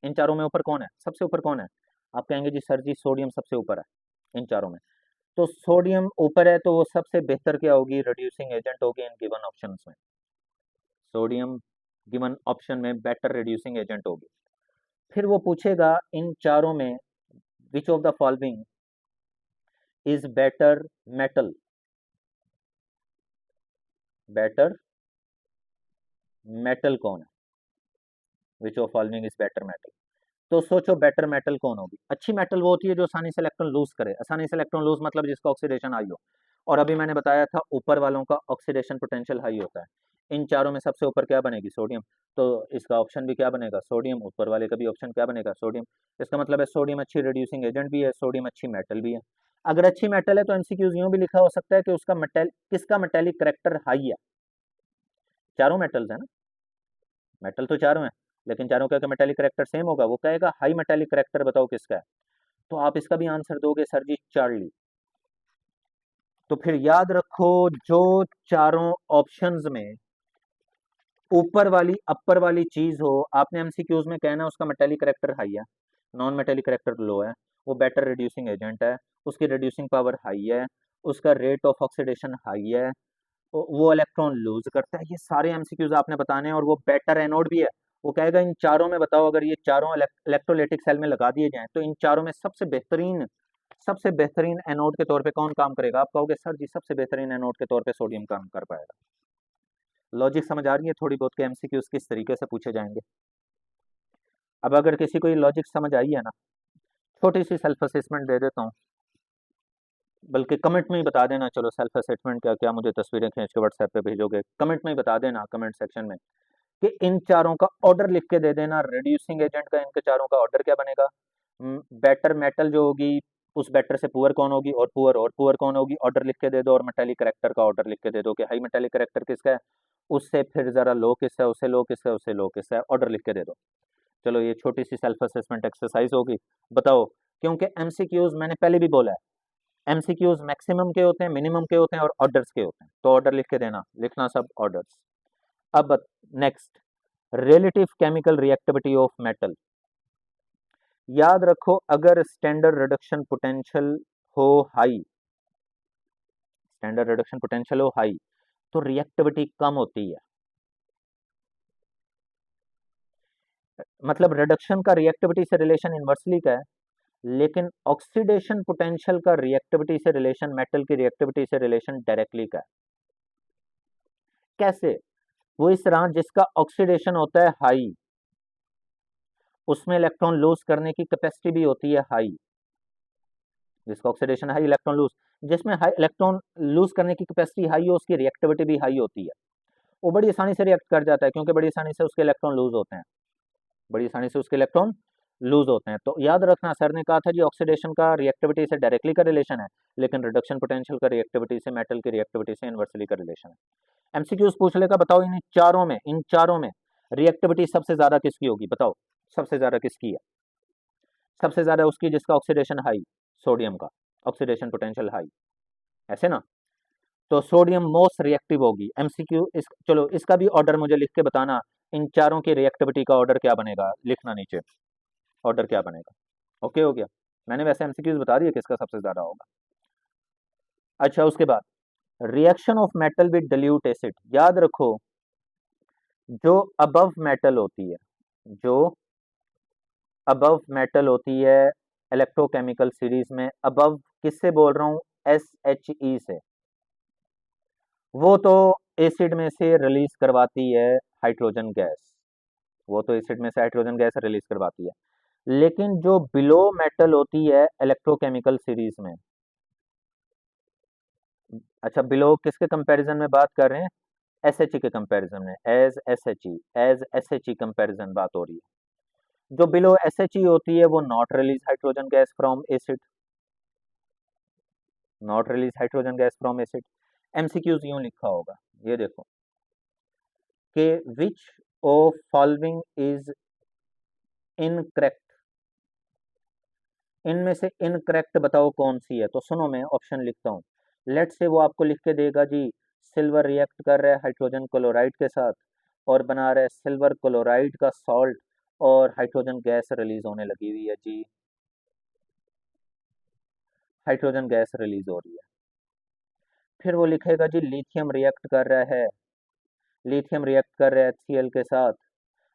इन चारों में ऊपर कौन है, सबसे ऊपर कौन है? आप कहेंगे जी सर जी सोडियम सबसे ऊपर है इन चारों में। तो सोडियम ऊपर है, तो वो सबसे बेहतर क्या होगी? रिड्यूसिंग एजेंट होगी इन गिवन ऑप्शंस में। सोडियम गिवन ऑप्शन में बेटर रिड्यूसिंग एजेंट होगी। फिर वो पूछेगा इन चारों में which of the following is better metal, better metal कौन है? विच of following is better metal. तो सोचो बेटर मेटल कौन होगी? अच्छी मेटल वो होती है जो आसानी से इलेक्ट्रॉन लूज करे, आसानी से इलेक्ट्रॉन लूज मतलब जिसका ऑक्सीडेशन हाई हो। और अभी मैंने बताया था ऊपर वालों का ऑक्सीडेशन पोटेंशियल हाई होता है। इन चारों में सबसे ऊपर क्या बनेगी? सोडियम। तो इसका ऑप्शन भी क्या बनेगा? सोडियम। ऊपर वाले का भी ऑप्शन क्या बनेगा? सोडियम। इसका मतलब है सोडियम अच्छी रिड्यूसिंग एजेंट भी है, सोडियम अच्छी मेटल भी है। अगर अच्छी मेटल है तो एमसीक्यूज यूं भी लिखा हो सकता है कि उसका मेटल, किसका मेटेलिक करेक्टर हाई है? चारों मेटल्स है ना, मेटल तो चारों है, लेकिन चारों का मेटेलिक करेक्टर सेम होगा? वो कहेगा हाई मेटेलिक करेक्टर बताओ किसका है। तो आप इसका भी आंसर दोगे सर जी चार्ली। तो फिर याद रखो, जो चारों ऑप्शंस में ऊपर वाली अपर वाली चीज हो, आपने एमसीक्यूज में कहना उसका मेटेलिक करेक्टर हाई है, नॉन मेटेलिक करेक्टर लो है, वो बेटर रिड्यूसिंग एजेंट है, उसकी रिड्यूसिंग पावर हाई है, उसका रेट ऑफ ऑक्सीडेशन हाई है, वो इलेक्ट्रॉन लूज करता है। ये सारे एमसीक्यूज आपने बताने हैं, और वो बेटर एनोड भी है। वो कहेगा इन चारों में बताओ, अगर ये चारों इलेक्ट्रोलाइटिक सेल में लगा दिए जाएं, तो इन चारों में सबसे बेहतरीन एनोड के तौर पे कौन काम करेगा? आप कहोगे सर जी सबसे बेहतरीन एनोड के तौर पे सोडियम काम कर पाएगा। लॉजिक समझ आ रही है थोड़ी बहुत के एमसीक्यूज किस तरीके से पूछे जाएंगे? अब अगर किसी को ये लॉजिक समझ आई है ना, छोटी सी सेल्फ असेसमेंट दे देता हूँ, बल्कि कमेंट में ही बता देना। चलो सेल्फ असेसमेंट क्या क्या, मुझे तस्वीरें खींच के व्हाट्सएप पे भेजोगे, कमेंट में ही बता देना, कमेंट सेक्शन में, कि इन चारों का ऑर्डर लिख के दे देना, रिड्यूसिंग एजेंट का इनके चारों का ऑर्डर क्या बनेगा? बेटर मेटल जो होगी, उस बेटर से पुअर कौन होगी, और पुअर कौन होगी, ऑर्डर लिख के दे दो। और मेटेलिक करेक्टर का ऑर्डर लिख के दे दो कि हाई मेटेलिक करेक्टर किसका है, उससे फिर जरा लो किसका है, उससे लो किसका है, उससे लो किसका है, ऑर्डर लिख के दे दो। चलो ये छोटी सी सेल्फ असेसमेंट एक्सरसाइज होगी। बताओ, क्योंकि एमसीक्यूज मैंने पहले भी बोला है, एमसीक्यूज मैक्सिमम के होते हैं, मिनिमम के होते हैं और ऑर्डर्स के होते हैं। तो ऑर्डर लिख के देना, लिखना सब ऑर्डर्स। अब next, relative chemical reactivity of metal. याद रखो, अगर स्टैंडर्ड रिडक्शन पोटेंशियल हो हाई, स्टैंडर्ड रिडक्शन पोटेंशियल हो हाई, तो रिएक्टिविटी कम होती है। मतलब रिडक्शन का रिएक्टिविटी से रिलेशन इन्वर्सली का है, लेकिन ऑक्सीडेशन पोटेंशियल का रिएक्टिविटी से रिलेशन, मेटल की रिएक्टिविटी से रिलेशन डायरेक्टली का है। कैसे? वो इस तरह, जिसका ऑक्सीडेशन होता है हाई, उसमें इलेक्ट्रॉन लूज करने की कैपेसिटी भी होती है हाई। जिसका ऑक्सीडेशन हाई, इलेक्ट्रॉन लूज, जिसमें हाई इलेक्ट्रॉन लूज करने की कैपेसिटी हाई हो, उसकी रिएक्टिविटी भी हाई होती है। वो बड़ी आसानी से रिएक्ट कर जाता है, क्योंकि बड़ी आसानी से उसके इलेक्ट्रॉन लूज होते हैं, बड़ी आसानी से उसके इलेक्ट्रॉन लूज होते हैं। तो याद रखना, सर ने कहा था जी ऑक्सीडेशन का रिएक्टिविटी से डायरेक्टली का रिलेशन है, लेकिन रिडक्शन पोटेंशियल का रिएक्टिविटी से, मेटल की रिएक्टिविटी से इनवर्सली का रिलेशन है। एमसीक्यूज पूछ लेगा, बताओ इन चारों में रिएक्टिविटी सबसे ज्यादा किसकी होगी? बताओ सबसे ज्यादा किसकी है? सबसे ज्यादा उसकी जिसका ऑक्सीडेशन हाई, सोडियम का ऑक्सीडेशन पोटेंशियल हाई, ऐसे ना। तो सोडियम मोस्ट रिएक्टिव होगी। एमसीक्यू इस, चलो इसका भी ऑर्डर मुझे लिख के बताना, इन चारों की रिएक्टिविटी का ऑर्डर क्या बनेगा, लिखना नीचे ऑर्डर क्या बनेगा। ओके हो गया? मैंने वैसे एमसीक्यूज बता दिया किसका सबसे ज्यादा होगा। अच्छा, उसके बाद reaction of metal with dilute acid. याद रखो, जो अबव मेटल होती है, जो अबव मेटल होती है इलेक्ट्रोकेमिकल सीरीज में, अबव किससे बोल रहा हूं? SHE से। वो तो एसिड में से रिलीज करवाती है हाइड्रोजन गैस, वो तो एसिड में से हाइड्रोजन गैस रिलीज करवाती है। लेकिन जो बिलो मेटल होती है इलेक्ट्रोकेमिकल सीरीज में, अच्छा बिलो किसके कंपैरिजन में बात कर रहे हैं? SHE के कंपैरिजन में, as S H E comparison बात हो रही है। जो बिलो SHE होती है वो not release hydrogen gas from acid, not release hydrogen gas from acid. MCQs यूं लिखा होगा, ये देखो कि which of following is incorrect, इनमें से इनकरेक्ट बताओ कौन सी है। तो सुनो, मैं ऑप्शन लिखता हूँ। लेट से वो आपको लिख के देगा जी, सिल्वर रिएक्ट कर रहा है हाइड्रोजन क्लोराइड के साथ और बना रहा है सिल्वर क्लोराइड का सॉल्ट, और हाइड्रोजन गैस रिलीज होने लगी हुई है जी, हाइड्रोजन गैस रिलीज हो रही है। फिर वो लिखेगा जी, लिथियम रिएक्ट कर रहा है, लिथियम रिएक्ट कर रहा है HCl के साथ,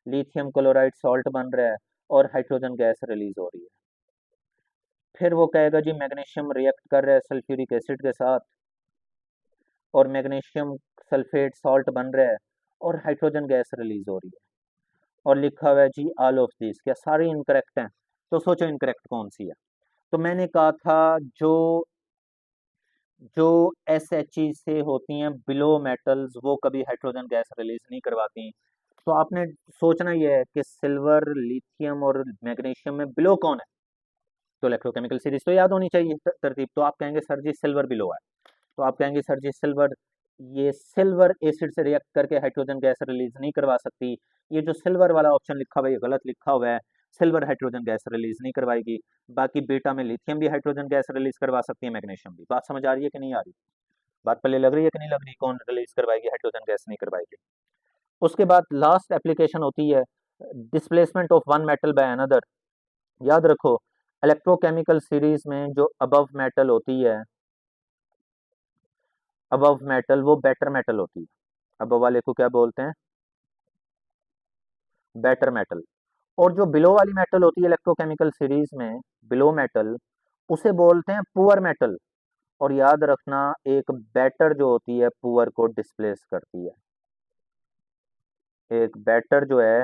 लिथियम क्लोराइड सॉल्ट बन रहा है और हाइड्रोजन गैस रिलीज हो रही है। फिर वो कहेगा जी, मैग्नीशियम रिएक्ट कर रहा है सल्फ्यूरिक एसिड के साथ और मैग्नीशियम सल्फेट सॉल्ट बन रहा है और हाइड्रोजन गैस रिलीज हो रही है। और लिखा हुआ है जी ऑल ऑफ दिस। क्या सारी इनकरेक्ट हैं? तो सोचो इनकरेक्ट कौन सी है। तो मैंने कहा था, जो जो SHE से होती हैं बिलो मेटल्स, वो कभी हाइड्रोजन गैस रिलीज नहीं करवाती। तो आपने सोचना यह है कि सिल्वर, लिथियम और मैग्नीशियम में बिलो कौन है। तो इलेक्ट्रोकेमिकल सीरीज तो याद होनी चाहिए तरतीब। तो आप कहेंगे सर जी सिल्वर बिलो है, तो आप कहेंगे सर जी सिल्वर, ये सिल्वर एसिड से रिएक्ट करके हाइड्रोजन गैस रिलीज नहीं करवा सकती। ये जो सिल्वर वाला ऑप्शन लिखा हुआ है ये गलत लिखा हुआ है, सिल्वर हाइड्रोजन गैस रिलीज नहीं करवाएगी। बाकी बेटा में लिथियम भी हाइड्रोजन गैस रिलीज करवा सकती है, मैग्नीशियम भी। बात समझ आ रही है कि नहीं आ रही? बात पहले लग रही है कि नहीं लग रही, कौन रिलीज करवाएगी हाइड्रोजन गैस नहीं करवाएगी। उसके बाद लास्ट एप्लीकेशन होती है displacement of one metal by another. याद रखो, इलेक्ट्रोकेमिकल सीरीज में जो अबव मेटल होती है, अबव मेटल वो बेटर मेटल होती है। अबव वाले को क्या बोलते हैं? Better metal. और जो बिलो वाली मेटल होती है इलेक्ट्रोकेमिकल सीरीज में, बिलो मेटल, उसे बोलते हैं पुअर मेटल। और याद रखना, एक बेटर जो होती है पुअर को डिस्प्लेस करती है। एक बेटर जो है,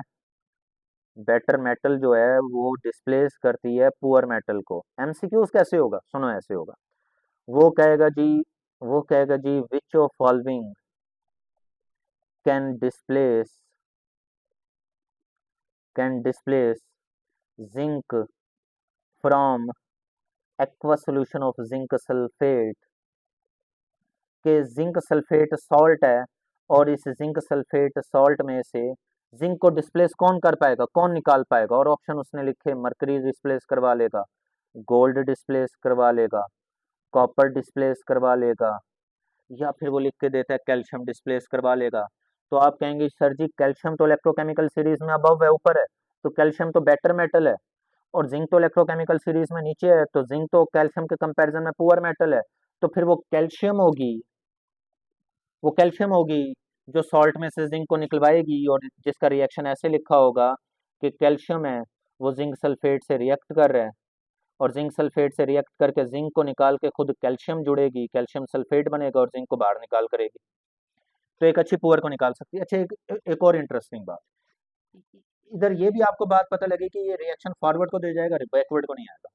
बेटर मेटल जो है वो डिस्प्लेस करती है पुअर मेटल को। एमसीक्यूज कैसे होगा? सुनो ऐसे होगा, वो कहेगा जी, वो कहेगा जी which of following can displace, can displace zinc from aqua solution of zinc sulphate, के जिंक सल्फेट सॉल्ट है और इस जिंक सल्फेट सॉल्ट में से जिंक को डिस्प्लेस कौन कर पाएगा, कौन निकाल पाएगा, और ऑप्शन उसने लिखे, मरकरी डिस्प्लेस करवा लेगा, गोल्ड डिस्प्लेस करवा लेगा, कॉपर डिस्प्लेस करवा लेगा, या फिर वो लिख के देता है कैल्शियम डिस्प्लेस करवा लेगा। तो आप कहेंगे सर जी कैल्शियम तो इलेक्ट्रोकेमिकल सीरीज में अबव है, ऊपर है, तो कैल्शियम तो बेटर मेटल है, और जिंक तो इलेक्ट्रोकेमिकल सीरीज में नीचे है, तो जिंक तो कैल्शियम के कंपैरिजन में पुअर मेटल है। तो फिर वो कैल्शियम होगी जो सॉल्ट में से जिंक को निकलवाएगी, और जिसका रिएक्शन ऐसे लिखा होगा कि कैल्शियम है वो जिंक सल्फेट से रिएक्ट कर रहा है, और जिंक सल्फेट से रिएक्ट करके जिंक को निकाल के खुद कैल्शियम जुड़ेगी, कैल्शियम सल्फेट बनेगा और जिंक को बाहर निकाल करेगी। तो एक अच्छी पुअर को निकाल सकती है। अच्छा, एक और इंटरेस्टिंग बात, इधर ये भी आपको बात पता लगी कि ये रिएक्शन फॉरवर्ड को दे जाएगा, बैकवर्ड को नहीं आएगा।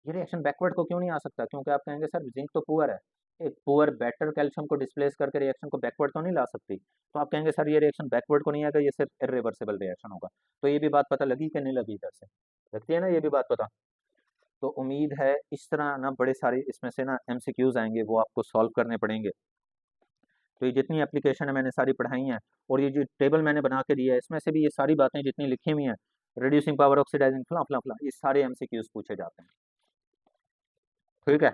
ये रिएक्शन बैकवर्ड को क्यों नहीं आ सकता, क्योंकि आप कहेंगे सर जिंक तो पुअर है, एक पुअर बेटर कैल्शियम को डिस्प्लेस करके रिएक्शन को बैकवर्ड तो नहीं ला सकती। तो आप कहेंगे सर ये रिएक्शन बैकवर्ड को नहीं आएगा, ये सिर्फ इरिवर्सिबल रिएक्शन होगा। तो ये भी बात पता लगी कि नहीं लगी, इधर से लगती है ना ये भी बात पता। तो उम्मीद है इस तरह ना बड़े सारे इसमें से ना एमसीक्यूज आएंगे, वो आपको सॉल्व करने पड़ेंगे। तो ये जितनी एप्लीकेशन है मैंने सारी पढ़ाई हैं, और ये जो टेबल मैंने बना के दिया है इसमें से भी ये सारी बातें जितनी लिखी हुई हैं, रिड्यूसिंग पावर, ऑक्सीडाइजिंग, फला फला फला, ये सारे एमसीक्यूज पूछे जाते हैं। ठीक है,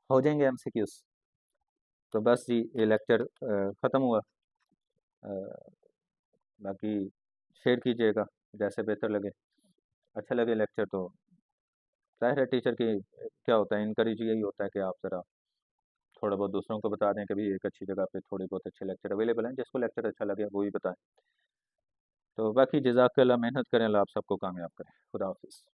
हो जाएंगे एमसीक्यूज। तो बस जी ये लेक्चर ख़त्म हुआ। अ, बाकी शेयर कीजिएगा जैसे बेहतर लगे, अच्छा लगे लेक्चर तो जाहिर है टीचर की क्या होता है, इनकरेज यही होता है कि आप ज़रा थोड़ा बहुत दूसरों को बता दें कि भी एक अच्छी जगह पे थोड़े बहुत अच्छे लेक्चर अवेलेबल हैं, जिसको लेक्चर अच्छा लगे वो ही बताएं। तो बाकी जज़ाकल्लाह, मेहनत करें, अल्लाह आप सबको कामयाब करें। खुदा हाफिज़।